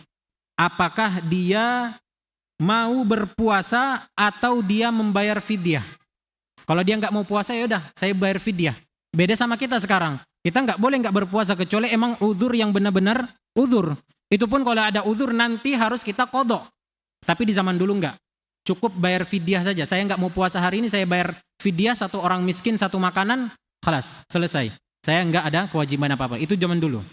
Speaker 1: Apakah dia mau berpuasa atau dia membayar fidyah. Kalau dia nggak mau puasa, ya udah, saya bayar fidyah. Beda sama kita sekarang. Kita nggak boleh nggak berpuasa kecuali emang uzur yang benar-benar uzur. Itu pun kalau ada uzur nanti harus kita qadha. Tapi di zaman dulu nggak. Cukup bayar fidyah saja. Saya nggak mau puasa hari ini, saya bayar fidyah, satu orang miskin, satu makanan, khalas, selesai. Saya nggak ada kewajiban apa-apa. Itu zaman dulu.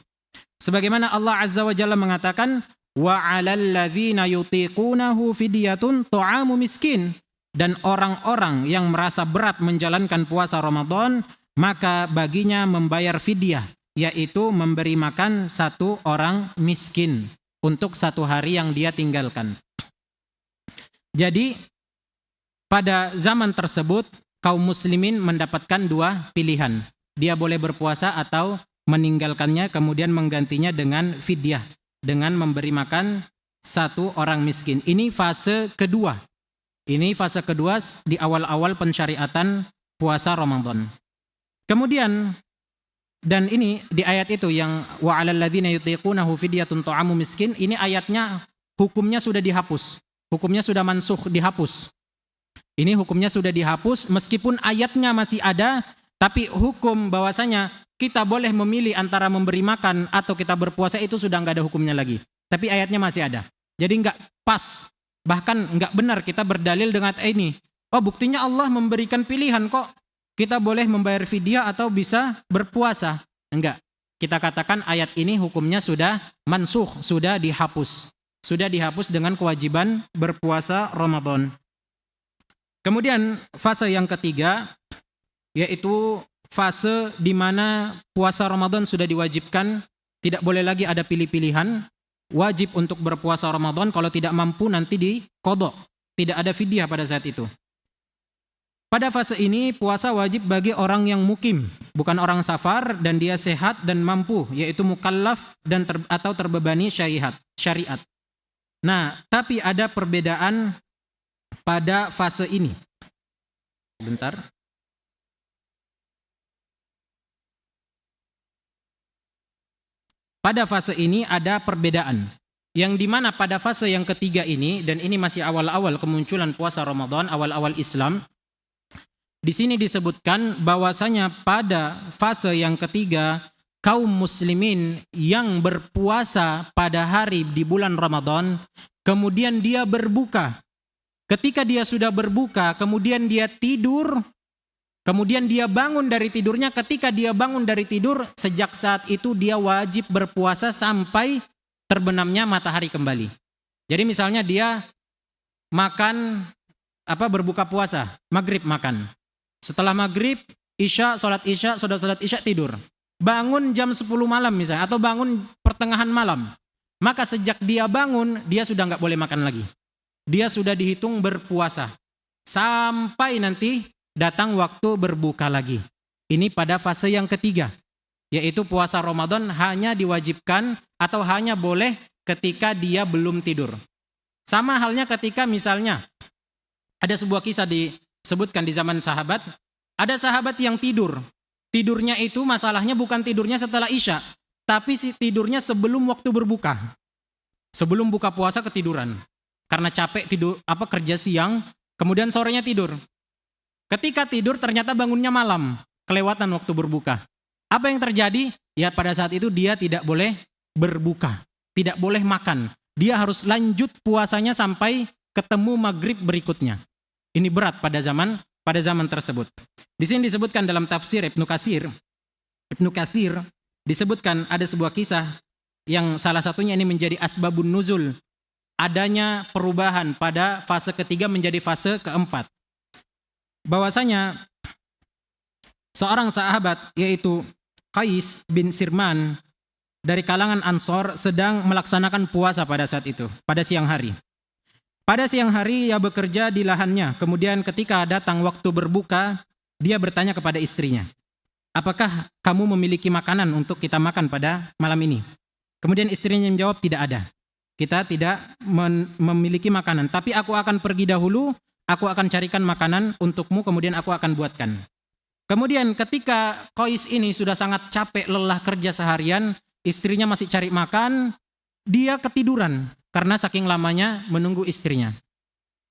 Speaker 1: Sebagaimana Allah Azza wa Jalla mengatakan, wa 'alal ladzina yutiqunahu fidyatun ta'amu miskin. Dan orang-orang yang merasa berat menjalankan puasa Ramadan, maka baginya membayar fidyah, yaitu memberi makan satu orang miskin untuk satu hari yang dia tinggalkan. Jadi pada zaman tersebut kaum muslimin mendapatkan dua pilihan. Dia boleh berpuasa atau meninggalkannya kemudian menggantinya dengan fidyah, dengan memberi makan satu orang miskin. Ini fase kedua. Ini fase kedua di awal-awal pensyariatan puasa Ramadan. Kemudian, dan ini di ayat itu yang wa 'alal ladzina yutiqunahu fidyatun ta'amu miskin, ini ayatnya hukumnya sudah dihapus. Hukumnya sudah mansukh, dihapus. Ini hukumnya sudah dihapus meskipun ayatnya masih ada, tapi hukum bahwasanya kita boleh memilih antara memberi makan atau kita berpuasa itu sudah nggak ada hukumnya lagi. Tapi ayatnya masih ada. Jadi nggak pas, bahkan nggak benar kita berdalil dengan ini. Oh, buktinya Allah memberikan pilihan kok. Kita boleh membayar fidyah atau bisa berpuasa. Enggak. Kita katakan ayat ini hukumnya sudah mansukh, sudah dihapus. Sudah dihapus dengan kewajiban berpuasa Ramadan. Kemudian fase yang ketiga, yaitu fase di mana puasa Ramadan sudah diwajibkan, tidak boleh lagi ada pilih-pilihan, wajib untuk berpuasa Ramadan, kalau tidak mampu nanti diqadha, tidak ada fidyah pada saat itu. Pada fase ini puasa wajib bagi orang yang mukim, bukan orang safar dan dia sehat dan mampu, yaitu mukallaf dan atau terbebani syariat. Nah, tapi ada perbedaan pada fase ini. Bentar. Pada fase ini ada perbedaan. Yang dimana pada fase yang ketiga ini, dan ini masih awal-awal kemunculan puasa Ramadan, awal-awal Islam, di sini disebutkan bahwasanya pada fase yang ketiga, kaum muslimin yang berpuasa pada hari di bulan Ramadan, kemudian dia berbuka. Ketika dia sudah berbuka, kemudian dia tidur, kemudian dia bangun dari tidurnya. Ketika dia bangun dari tidur, sejak saat itu dia wajib berpuasa sampai terbenamnya matahari kembali. Jadi misalnya dia makan berbuka puasa, maghrib makan. Setelah maghrib, isya, sholat isya, sudah sholat isya tidur. Bangun jam 10 malam misalnya, atau bangun pertengahan malam. Maka sejak dia bangun, dia sudah nggak boleh makan lagi. Dia sudah dihitung berpuasa. Sampai nanti datang waktu berbuka lagi. Ini pada fase yang ketiga. Yaitu puasa Ramadan hanya diwajibkan atau hanya boleh ketika dia belum tidur. Sama halnya ketika misalnya ada sebuah kisah disebutkan di zaman sahabat, ada sahabat yang tidur. Tidurnya itu masalahnya bukan tidurnya setelah isya, tapi tidurnya sebelum waktu berbuka. Sebelum buka puasa ketiduran. Karena capek tidur kerja siang, kemudian sorenya tidur. Ketika tidur ternyata bangunnya malam, kelewatan waktu berbuka. Apa yang terjadi? Ya pada saat itu dia tidak boleh berbuka, tidak boleh makan. Dia harus lanjut puasanya sampai ketemu maghrib berikutnya. Ini berat pada zaman tersebut. Di sini disebutkan dalam tafsir Ibnu Katsir disebutkan ada sebuah kisah yang salah satunya ini menjadi asbabun nuzul, adanya perubahan pada fase ketiga menjadi fase keempat. Bahwasanya seorang sahabat yaitu Qais bin Sirman dari kalangan Ansor sedang melaksanakan puasa pada saat itu, pada siang hari. Pada siang hari ia bekerja di lahannya, kemudian ketika datang waktu berbuka, dia bertanya kepada istrinya, apakah kamu memiliki makanan untuk kita makan pada malam ini? Kemudian istrinya menjawab, tidak ada. Kita tidak memiliki makanan, tapi aku akan pergi dahulu, aku akan carikan makanan untukmu, kemudian aku akan buatkan. Kemudian ketika Qais ini sudah sangat capek, lelah kerja seharian, istrinya masih cari makan, dia ketiduran karena saking lamanya menunggu istrinya.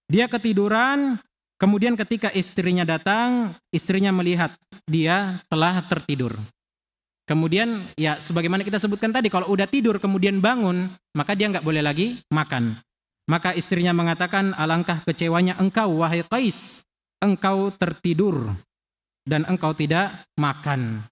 Speaker 1: Dia ketiduran, kemudian ketika istrinya datang, istrinya melihat dia telah tertidur. Kemudian ya sebagaimana kita sebutkan tadi, kalau udah tidur kemudian bangun, maka dia nggak boleh lagi makan. Maka istrinya mengatakan, alangkah kecewanya engkau wahai Qais, engkau tertidur dan engkau tidak makan.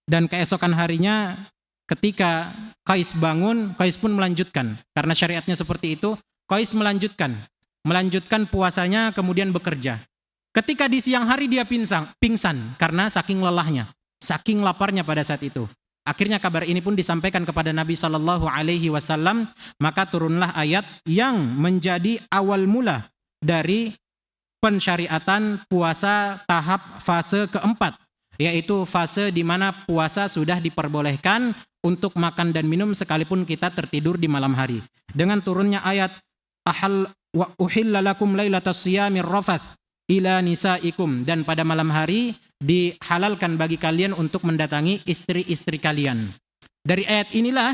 Speaker 1: Dan keesokan harinya ketika Qais bangun, Qais pun melanjutkan. Karena syariatnya seperti itu, Qais melanjutkan puasanya kemudian bekerja. Ketika di siang hari dia pingsan karena saking lelahnya, saking laparnya pada saat itu. Akhirnya kabar ini pun disampaikan kepada Nabi SAW, maka turunlah ayat yang menjadi awal mula dari pensyariatan puasa tahap fase keempat, yaitu fase di mana puasa sudah diperbolehkan untuk makan dan minum sekalipun kita tertidur di malam hari. Dengan turunnya ayat wa uhilla lakum lailatas siyamir rafath ila nisaikum, dan pada malam hari dihalalkan bagi kalian untuk mendatangi istri-istri kalian. Dari ayat inilah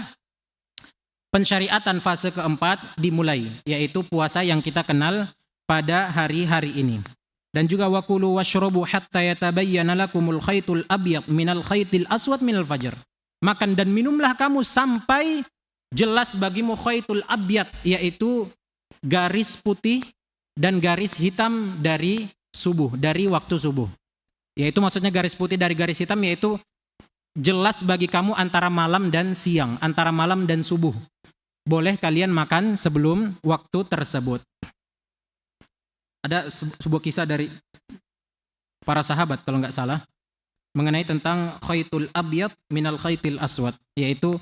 Speaker 1: pensyariatan fase keempat dimulai, yaitu puasa yang kita kenal pada hari-hari ini. Dan juga wakulu washrabu hatta yatabayyana lakumul khaytul abyad minal khaytil aswad minal fajr. Makan dan minumlah kamu sampai jelas bagimu khaytul abyad, yaitu garis putih dan garis hitam dari subuh, dari waktu subuh. Yaitu maksudnya garis putih dari garis hitam, yaitu jelas bagi kamu antara malam dan siang, antara malam dan subuh. Boleh kalian makan sebelum waktu tersebut. Ada sebuah kisah dari para sahabat kalau nggak salah mengenai tentang khaytul abyad minal khaytil aswad, yaitu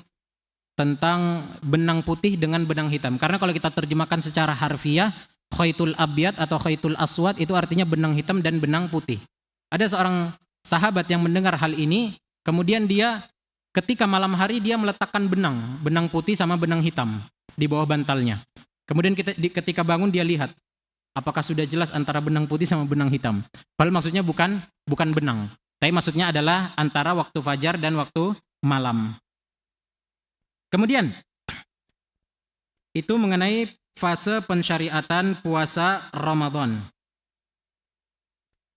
Speaker 1: tentang benang putih dengan benang hitam. Karena kalau kita terjemahkan secara harfiah, khaytul abyad atau khaytul aswad itu artinya benang hitam dan benang putih. Ada seorang sahabat yang mendengar hal ini, kemudian dia ketika malam hari dia meletakkan benang putih sama benang hitam di bawah bantalnya. Kemudian ketika bangun dia lihat apakah sudah jelas antara benang putih sama benang hitam. Padahal maksudnya bukan benang, tapi maksudnya adalah antara waktu fajar dan waktu malam. Kemudian itu mengenai fase pensyariatan puasa Ramadan.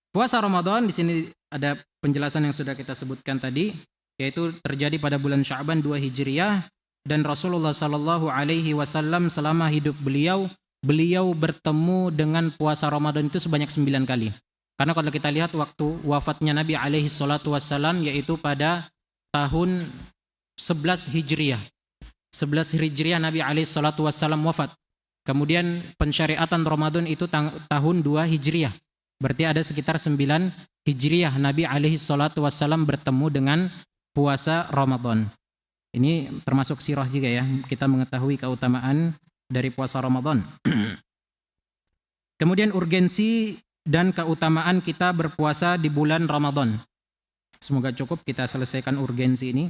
Speaker 1: Puasa Ramadan di sini ada penjelasan yang sudah kita sebutkan tadi, yaitu terjadi pada bulan Sya'ban 2 Hijriah, dan Rasulullah SAW selama hidup beliau bertemu dengan puasa Ramadan itu sebanyak 9 kali. Karena kalau kita lihat waktu wafatnya Nabi SAW yaitu pada tahun 11 Hijriah. 11 Hijriah Nabi SAW wafat. Kemudian pensyariatan Ramadan itu tahun 2 Hijriah. Berarti ada sekitar 9 Hijriah Nabi SAW bertemu dengan puasa Ramadan. Ini termasuk sirah juga ya, kita mengetahui keutamaan dari puasa Ramadan. Kemudian urgensi dan keutamaan kita berpuasa di bulan Ramadan. Semoga cukup kita selesaikan urgensi ini.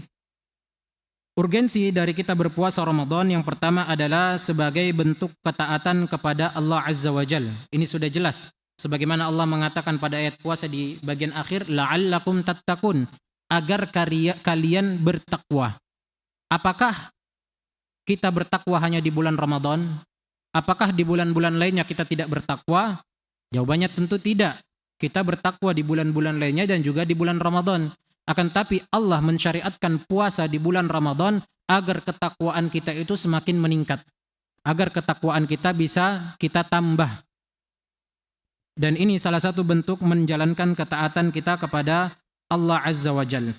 Speaker 1: Urgensi dari kita berpuasa Ramadan yang pertama adalah sebagai bentuk ketaatan kepada Allah Azza wa Jalla. Ini sudah jelas. Sebagaimana Allah mengatakan pada ayat puasa di bagian akhir, la'allakum tattaqun, agar kalian bertakwa. Apakah kita bertakwa hanya di bulan Ramadan? Apakah di bulan-bulan lainnya kita tidak bertakwa? Jawabannya tentu tidak. Kita bertakwa di bulan-bulan lainnya dan juga di bulan Ramadan. Akan tapi Allah mensyariatkan puasa di bulan Ramadan agar ketakwaan kita itu semakin meningkat. Agar ketakwaan kita bisa kita tambah. Dan ini salah satu bentuk menjalankan ketaatan kita kepada Allah Azza wa Jalla.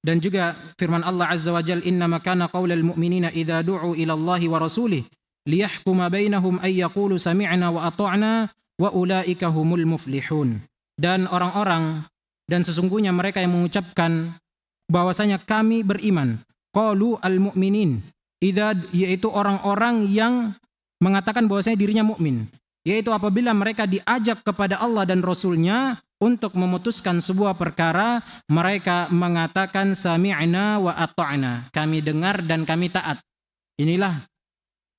Speaker 1: Dan juga firman Allah Azza wa Jalla, innama kana qaulal mu'minina idza du'u ila Allahi wa rasulih liyahkuma bainahum ay yaqulu sami'na wa ata'na wa ulaika humul muflihun. Dan orang-orang dan sesungguhnya mereka yang mengucapkan bahwasanya kami beriman, qalu al-mu'minin, yaitu orang-orang yang mengatakan bahwasanya dirinya mukmin, yaitu apabila mereka diajak kepada Allah dan Rasul-Nya untuk memutuskan sebuah perkara, mereka mengatakan sami'na wa ata'na, kami dengar dan kami taat. Inilah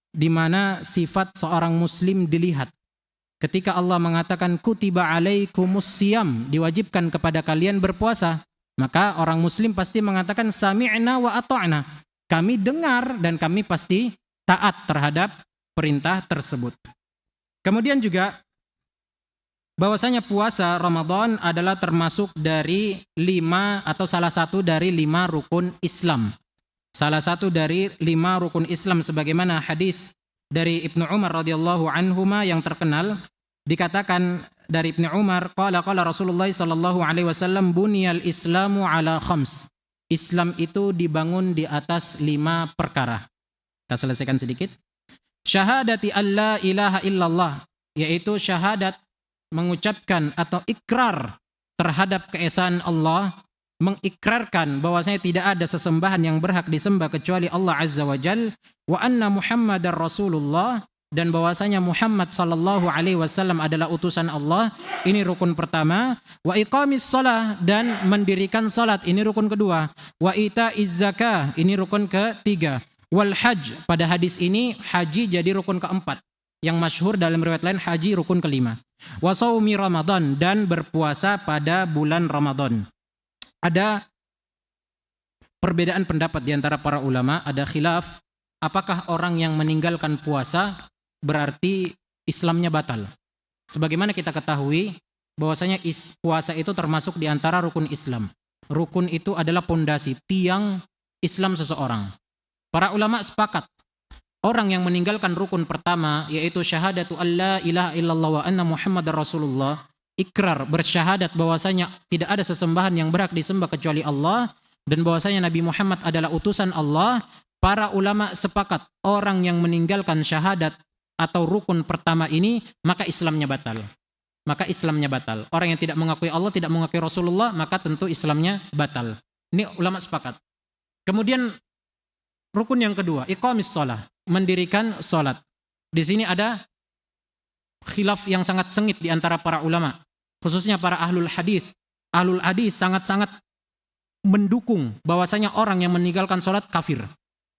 Speaker 1: di mana sifat seorang muslim dilihat. Ketika Allah mengatakan kutiba alaikumus siyam, diwajibkan kepada kalian berpuasa, maka orang muslim pasti mengatakan sami'na wa ata'na, kami dengar dan kami pasti taat terhadap perintah tersebut. Kemudian juga bahwasanya puasa Ramadan adalah termasuk dari 5 atau salah satu dari 5 rukun Islam. Salah satu dari 5 rukun Islam sebagaimana hadis dari Ibnu Umar radhiyallahu anhuma yang terkenal, dikatakan dari Ibnu Umar, qala Rasulullah sallallahu alaihi wasallam, buniyal islamu ala khams. Islam itu dibangun di atas 5 perkara. Kita selesaikan sedikit. Syahadati alla ilaha illallah, yaitu syahadat, mengucapkan atau ikrar terhadap keesaan Allah, mengikrarkan bahwasanya tidak ada sesembahan yang berhak disembah kecuali Allah Azza wa Jal, wa anna Muhammadar Rasulullah, dan bahwasanya Muhammad sallallahu alaihi wasallam adalah utusan Allah. Ini rukun pertama. Wa iqamis shalah, dan mendirikan salat, ini rukun kedua. Wa itaiz zakah, ini rukun ketiga. Wal hajj, pada hadis ini haji jadi rukun keempat. Yang masyhur dalam riwayat lain haji rukun kelima. Wa shaumi Ramadan, dan berpuasa pada bulan Ramadan. Ada perbedaan pendapat di antara para ulama, ada khilaf apakah orang yang meninggalkan puasa berarti Islamnya batal. Sebagaimana kita ketahui bahwasanya puasa itu termasuk di antara rukun Islam. Rukun itu adalah pondasi, tiang Islam seseorang. Para ulama sepakat, orang yang meninggalkan rukun pertama, yaitu syahadatu alla ilaha illallah wa anna Muhammadar Rasulullah, ikrar, bersyahadat bahwasanya tidak ada sesembahan yang berhak disembah kecuali Allah, dan bahwasanya Nabi Muhammad adalah utusan Allah. Para ulama sepakat, orang yang meninggalkan syahadat atau rukun pertama ini, maka Islamnya batal. Maka Islamnya batal. Orang yang tidak mengakui Allah, tidak mengakui Rasulullah, maka tentu Islamnya batal. Ini ulama sepakat. Kemudian rukun yang kedua, iqamis shalah, mendirikan salat. Di sini ada khilaf yang sangat sengit di antara para ulama, khususnya para ahlul hadis. Ahlul hadis sangat-sangat mendukung bahwasanya orang yang meninggalkan salat kafir.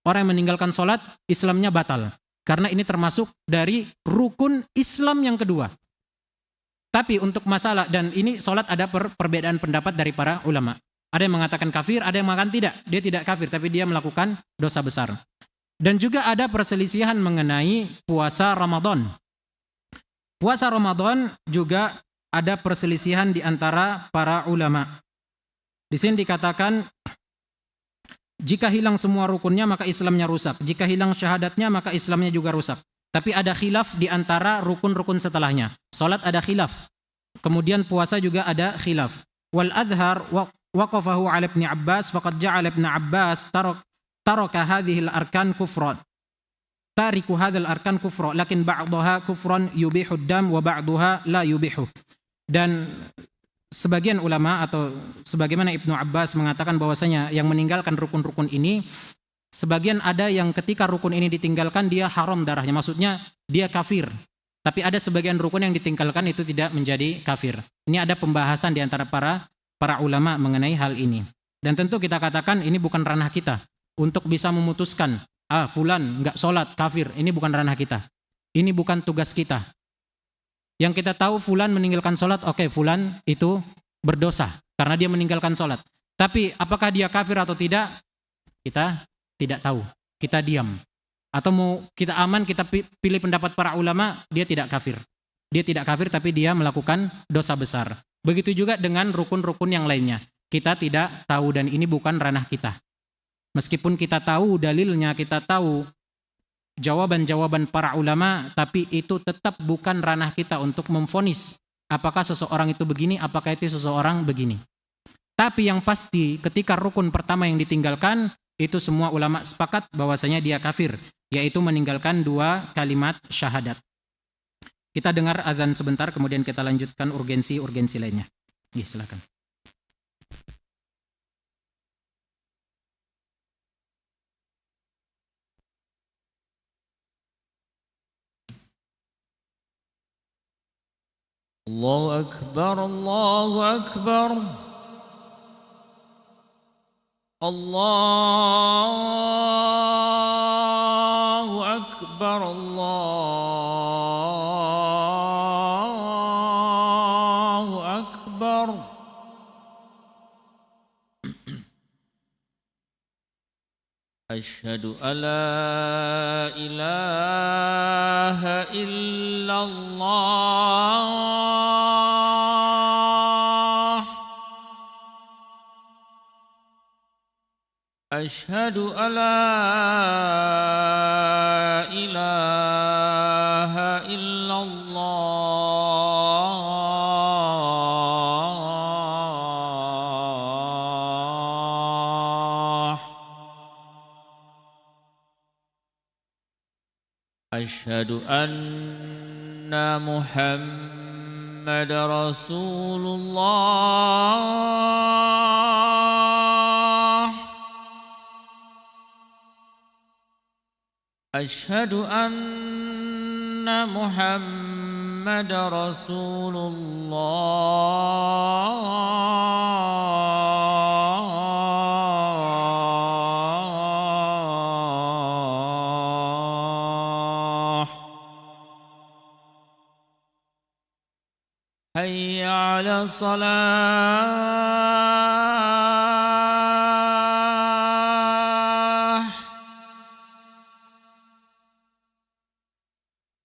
Speaker 1: Orang yang meninggalkan salat Islamnya batal. Karena ini termasuk dari rukun Islam yang kedua. Tapi untuk masalah, dan ini salat ada perbedaan pendapat dari para ulama. Ada yang mengatakan kafir, ada yang mengatakan tidak. Dia tidak kafir, tapi dia melakukan dosa besar. Dan juga ada perselisihan mengenai puasa Ramadan. Puasa Ramadan juga ada perselisihan di antara para ulama. Di sini dikatakan, jika hilang semua rukunnya maka Islamnya rusak. Jika hilang syahadatnya maka Islamnya juga rusak. Tapi ada khilaf di antara rukun-rukun setelahnya. Salat ada khilaf. Kemudian puasa juga ada khilaf. Wal adhar waqafahu ala Ibn Abbas faqad ja'ala Ibn Abbas taraka hadhihi al-arkan kufran. Tariku hadzal arkan kufra, lakin ba'daha kufran yubihu ad-dam wa ba'daha la yubihu. Dan sebagian ulama atau sebagaimana Ibnu Abbas mengatakan bahwasanya yang meninggalkan rukun-rukun ini, sebagian ada yang ketika rukun ini ditinggalkan dia haram darahnya, maksudnya dia kafir. Tapi ada sebagian rukun yang ditinggalkan itu tidak menjadi kafir. Ini ada pembahasan di antara para ulama mengenai hal ini. Dan tentu kita katakan ini bukan ranah kita untuk bisa memutuskan, fulan enggak sholat kafir. Ini bukan ranah kita. Ini bukan tugas kita. Yang kita tahu fulan meninggalkan sholat, oke, fulan itu berdosa karena dia meninggalkan sholat. Tapi apakah dia kafir atau tidak, kita tidak tahu. Kita diam. Atau mau kita aman, kita pilih pendapat para ulama, dia tidak kafir. Dia tidak kafir tapi dia melakukan dosa besar. Begitu juga dengan rukun-rukun yang lainnya. Kita tidak tahu dan ini bukan ranah kita. Meskipun kita tahu dalilnya, kita tahu jawaban-jawaban para ulama, tapi itu tetap bukan ranah kita untuk memvonis apakah seseorang itu begini, apakah itu seseorang begini. Tapi yang pasti ketika rukun pertama yang ditinggalkan, itu semua ulama sepakat bahwasanya dia kafir, yaitu meninggalkan 2 kalimat syahadat. Kita dengar azan sebentar, kemudian kita lanjutkan urgensi lainnya. Silakan.
Speaker 2: Allahu Akbar, Allahu Akbar. Allahu Akbar, Allahu Akbar. Asyhadu an la ilaha illallah. Asyhadu an la ilaha illallah. Asyhadu anna Muhammad Rasulullah. Asyhadu anna Muhammad Rasulullah. Hayya 'ala shalah.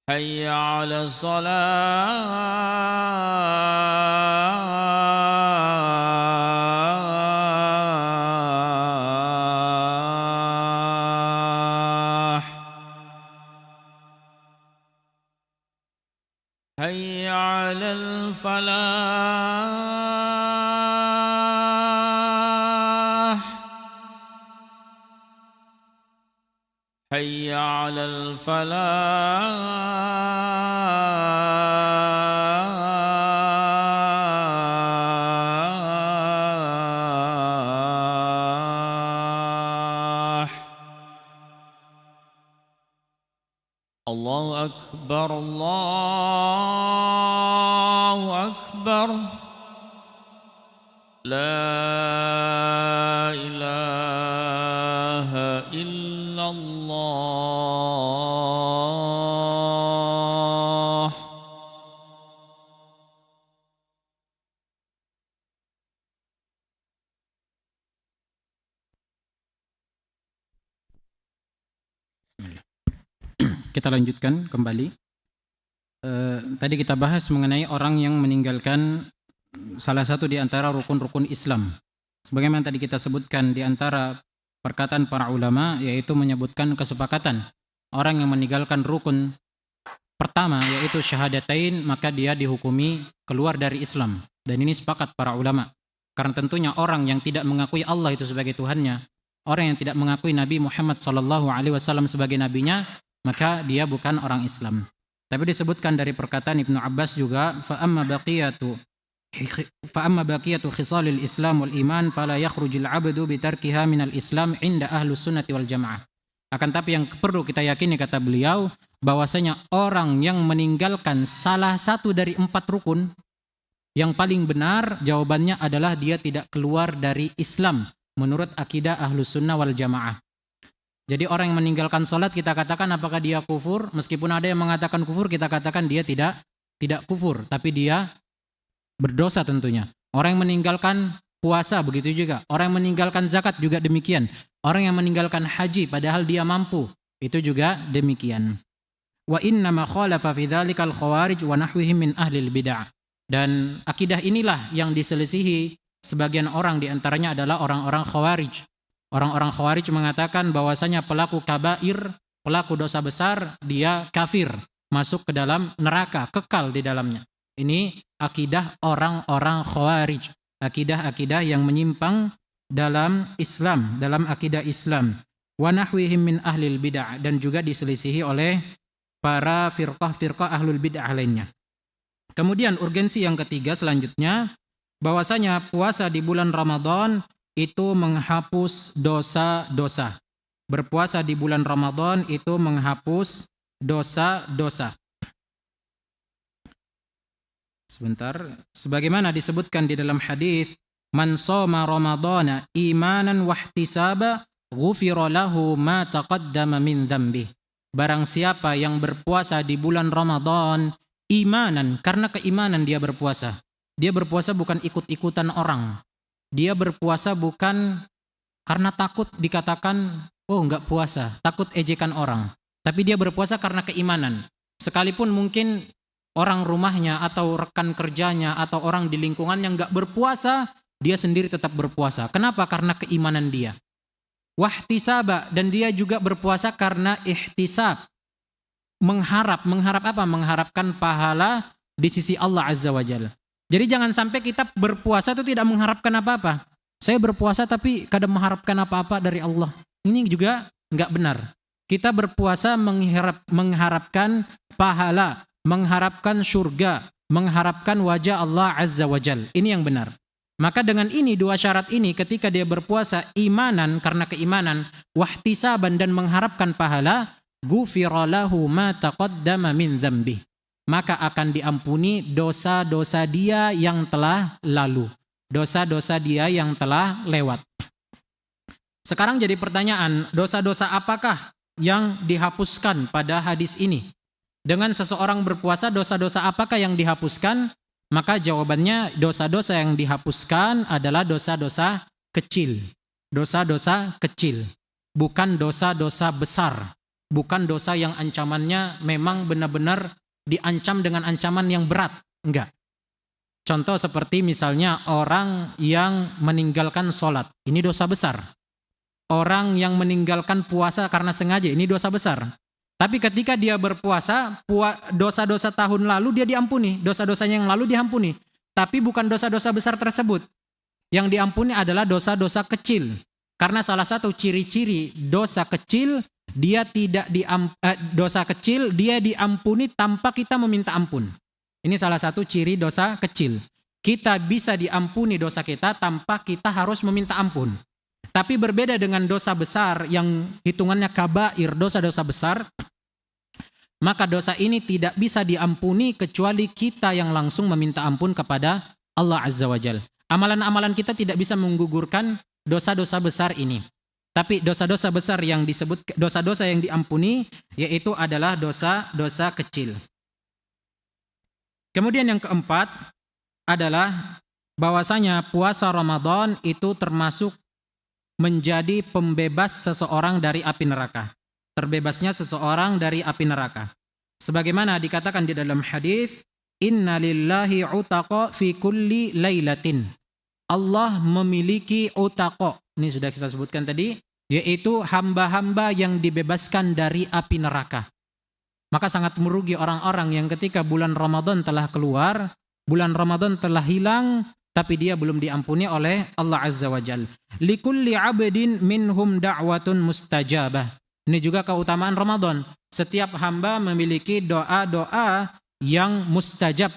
Speaker 2: Hayya 'ala shalah. Hayya 'alal falah. Hayya 'alal falah. Allahu Akbar, Allahu Akbar. La ilaha illallah.
Speaker 1: Kita lanjutkan kembali. Tadi kita bahas mengenai orang yang meninggalkan salah satu di antara rukun-rukun Islam. Sebagaimana tadi kita sebutkan, di antara perkataan para ulama yaitu menyebutkan kesepakatan orang yang meninggalkan rukun pertama yaitu syahadatain, maka dia dihukumi keluar dari Islam. Dan ini sepakat para ulama. Karena tentunya orang yang tidak mengakui Allah itu sebagai Tuhannya, orang yang tidak mengakui Nabi Muhammad SAW sebagai nabinya, maka dia bukan orang Islam. Tapi disebutkan dari perkataan Ibnu Abbas juga, fa'amma baqiyatu khisalil Islam wal iman fala yakhrujul 'abdu bitarkiha minal Islam 'inda ahlus sunnati wal jamaah. Akan tapi yang perlu kita yakini, kata beliau, bahwasanya orang yang meninggalkan salah satu dari 4 rukun, yang paling benar jawabannya adalah dia tidak keluar dari Islam menurut akidah ahlus sunnah wal jamaah. Jadi orang yang meninggalkan salat kita katakan apakah dia kufur? Meskipun ada yang mengatakan kufur, kita katakan dia tidak kufur, tapi dia berdosa tentunya. Orang yang meninggalkan puasa begitu juga. Orang yang meninggalkan zakat juga demikian. Orang yang meninggalkan haji padahal dia mampu, itu juga demikian. Wa inna ma khalafa fi dzalikal khawarij wa nahwihim min ahlil bid'ah. Dan akidah inilah yang diselisihi sebagian orang, di antaranya adalah orang-orang khawarij. Orang-orang khawarij mengatakan bahwasanya pelaku kabair, pelaku dosa besar, dia kafir, masuk ke dalam neraka, kekal di dalamnya. Ini akidah orang-orang khawarij, akidah-akidah yang menyimpang dalam Islam, dalam akidah Islam. Wa nahwihim min ahlil bid'ah, dan juga diselisihi oleh para firqah-firqah ahlul bid'ah lainnya. Kemudian urgensi yang ketiga selanjutnya, bahwasanya puasa di bulan Ramadan itu menghapus dosa-dosa. Berpuasa di bulan Ramadan itu menghapus dosa-dosa. Sebentar, sebagaimana disebutkan di dalam hadis, man shoma ramadhana imanan wahtisaba ghufira lahu ma taqaddama min dzambi. Barang siapa yang berpuasa di bulan Ramadan imanan, karena keimanan dia berpuasa. Dia berpuasa bukan ikut-ikutan orang. Dia berpuasa bukan karena takut dikatakan, oh enggak puasa, takut ejekan orang. Tapi dia berpuasa karena keimanan. Sekalipun mungkin orang rumahnya atau rekan kerjanya atau orang di lingkungan yang enggak berpuasa, dia sendiri tetap berpuasa. Kenapa? Karena keimanan dia. Wahtisaba, dan dia juga berpuasa karena ihtisab. Mengharap apa? Mengharapkan pahala di sisi Allah Azza wa Jalla. Jadi jangan sampai kita berpuasa itu tidak mengharapkan apa-apa. Saya berpuasa tapi kadang mengharapkan apa-apa dari Allah. Ini juga enggak benar. Kita berpuasa mengharapkan pahala, mengharapkan surga, mengharapkan wajah Allah Azza wa Jalla. Ini yang benar. Maka dengan ini, dua syarat ini, ketika dia berpuasa imanan karena keimanan, wahtisaban dan mengharapkan pahala, ghufira lahu ma taqaddama min dzambi. Maka akan diampuni dosa-dosa dia yang telah lalu. Dosa-dosa dia yang telah lewat. Sekarang jadi pertanyaan, dosa-dosa apakah yang dihapuskan pada hadis ini? Dengan seseorang berpuasa, dosa-dosa apakah yang dihapuskan? Maka jawabannya, dosa-dosa yang dihapuskan adalah dosa-dosa kecil. Dosa-dosa kecil. Bukan dosa-dosa besar. Bukan dosa yang ancamannya memang benar-benar diancam dengan ancaman yang berat. Enggak. Contoh seperti misalnya orang yang meninggalkan sholat. Ini dosa besar. Orang yang meninggalkan puasa karena sengaja. Ini dosa besar. Tapi ketika dia berpuasa, dosa-dosa tahun lalu dia diampuni. Dosa-dosanya yang lalu diampuni. Tapi bukan dosa-dosa besar tersebut. Yang diampuni adalah dosa-dosa kecil. Karena salah satu ciri-ciri dosa kecil, dia diampuni tanpa kita meminta ampun. Ini salah satu ciri dosa kecil. Kita bisa diampuni dosa kita tanpa kita harus meminta ampun. Tapi berbeda dengan dosa besar yang hitungannya kabair, dosa-dosa besar, maka dosa ini tidak bisa diampuni kecuali kita yang langsung meminta ampun kepada Allah Azza wa Jalla. Amalan-amalan kita tidak bisa menggugurkan dosa-dosa besar ini. Tapi dosa-dosa besar yang disebut dosa-dosa yang diampuni yaitu adalah dosa-dosa kecil. Kemudian yang keempat adalah bahwasanya puasa Ramadan itu termasuk menjadi pembebas seseorang dari api neraka. Terbebasnya seseorang dari api neraka. Sebagaimana dikatakan di dalam hadis, inna lillahi utaqa fi kulli lailatin. Allah memiliki utaqa. Ini sudah kita sebutkan tadi, yaitu hamba-hamba yang dibebaskan dari api neraka. Maka sangat merugi orang-orang yang ketika bulan Ramadan telah keluar, bulan Ramadan telah hilang, tapi dia belum diampuni oleh Allah Azza wa Jalla. Likulli abdin minhum da'watun mustajabah. Ini juga keutamaan Ramadan. Setiap hamba memiliki doa-doa yang mustajab,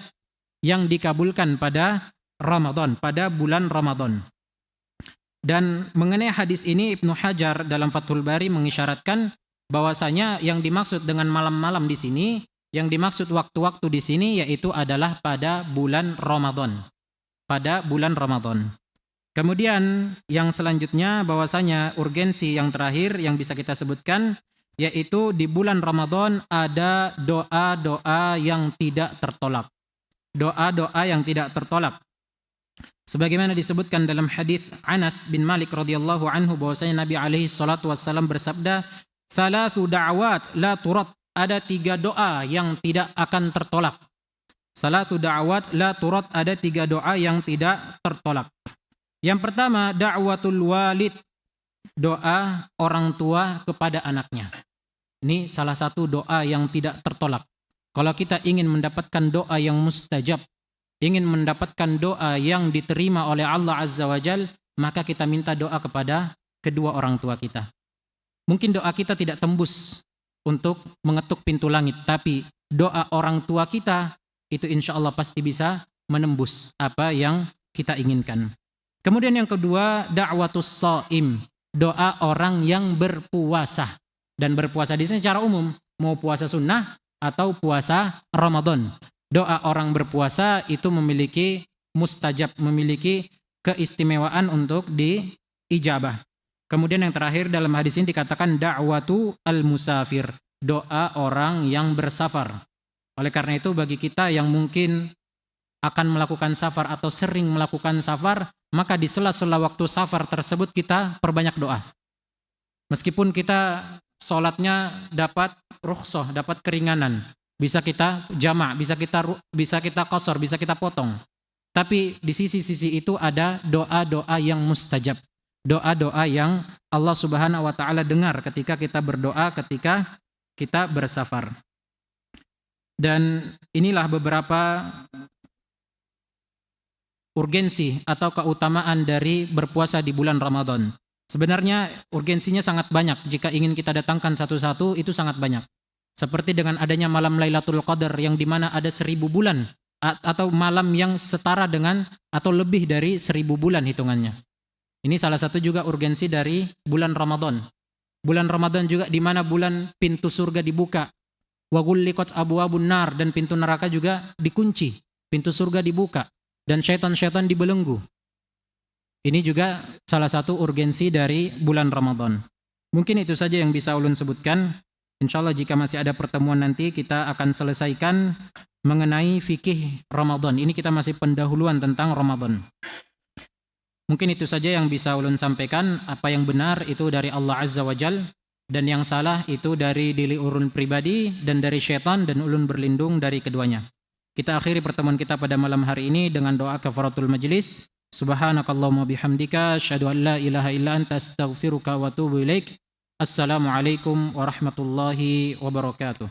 Speaker 1: yang dikabulkan pada Ramadan, pada bulan Ramadan. Dan mengenai hadis ini, Ibnu Hajar dalam Fathul Bari mengisyaratkan bahwasanya yang dimaksud dengan malam-malam di sini, yang dimaksud waktu-waktu di sini yaitu adalah pada bulan Ramadan. Pada bulan Ramadan. Kemudian yang selanjutnya bahwasanya urgensi yang terakhir yang bisa kita sebutkan yaitu di bulan Ramadan ada doa-doa yang tidak tertolak. Doa-doa yang tidak tertolak. Sebagaimana disebutkan dalam hadis Anas bin Malik radhiyallahu anhu bahwasanya Nabi alaihi salatu wasallam bersabda, "Thalathu da'awat la turad." Ada 3 doa yang tidak akan tertolak. Salatsu da'awat la turad, ada 3 doa yang tidak tertolak. Yang pertama, da'watul walid, doa orang tua kepada anaknya. Ini salah satu doa yang tidak tertolak. Kalau kita ingin mendapatkan doa yang mustajab, ingin mendapatkan doa yang diterima oleh Allah Azza wa Jal, maka kita minta doa kepada kedua orang tua kita. Mungkin doa kita tidak tembus, untuk mengetuk pintu langit, tapi doa orang tua kita itu insya Allah pasti bisa menembus apa yang kita inginkan. Kemudian yang kedua, da'watus shaim, doa orang yang berpuasa. Dan berpuasa di sini secara umum, mau puasa sunnah atau puasa Ramadan. Doa orang berpuasa itu memiliki mustajab, memiliki keistimewaan untuk diijabah. Kemudian yang terakhir dalam hadis ini dikatakan da'watu al-musafir, doa orang yang bersafar. Oleh karena itu bagi kita yang mungkin akan melakukan safar atau sering melakukan safar, maka di sela-sela waktu safar tersebut kita perbanyak doa. Meskipun kita sholatnya dapat rukhsah, dapat keringanan, bisa kita jamak, bisa kita qasar, bisa kita potong. Tapi di sisi-sisi itu ada doa-doa yang mustajab. Doa-doa yang Allah Subhanahu wa taala dengar ketika kita berdoa, ketika kita bersafar. Dan inilah beberapa urgensi atau keutamaan dari berpuasa di bulan Ramadan. Sebenarnya urgensinya sangat banyak. Jika ingin kita datangkan satu-satu, itu sangat banyak. Seperti dengan adanya malam Lailatul Qadar yang dimana ada 1000 bulan atau malam yang setara dengan atau lebih dari 1000 bulan hitungannya. Ini salah satu juga urgensi dari bulan Ramadan. Bulan Ramadan juga di mana bulan pintu surga dibuka. Wa ghulliqat abwabun nar, dan pintu neraka juga dikunci. Pintu surga dibuka dan syaitan-syaitan dibelenggu. Ini juga salah satu urgensi dari bulan Ramadan. Mungkin itu saja yang bisa ulun sebutkan. Insyaallah jika masih ada pertemuan nanti kita akan selesaikan mengenai fikih Ramadan. Ini kita masih pendahuluan tentang Ramadan. Mungkin itu saja yang bisa ulun sampaikan. Apa yang benar itu dari Allah Azza wa Jal, dan yang salah itu dari diri ulun pribadi dan dari syaitan, dan ulun berlindung dari keduanya. Kita akhiri pertemuan kita pada malam hari ini dengan doa kafaratul majlis. Subhanakallahumma bihamdika asyhadu an la ilaha illa anta astaghfiruka wa atubu ilaik. Assalamualaikum warahmatullahi wabarakatuh.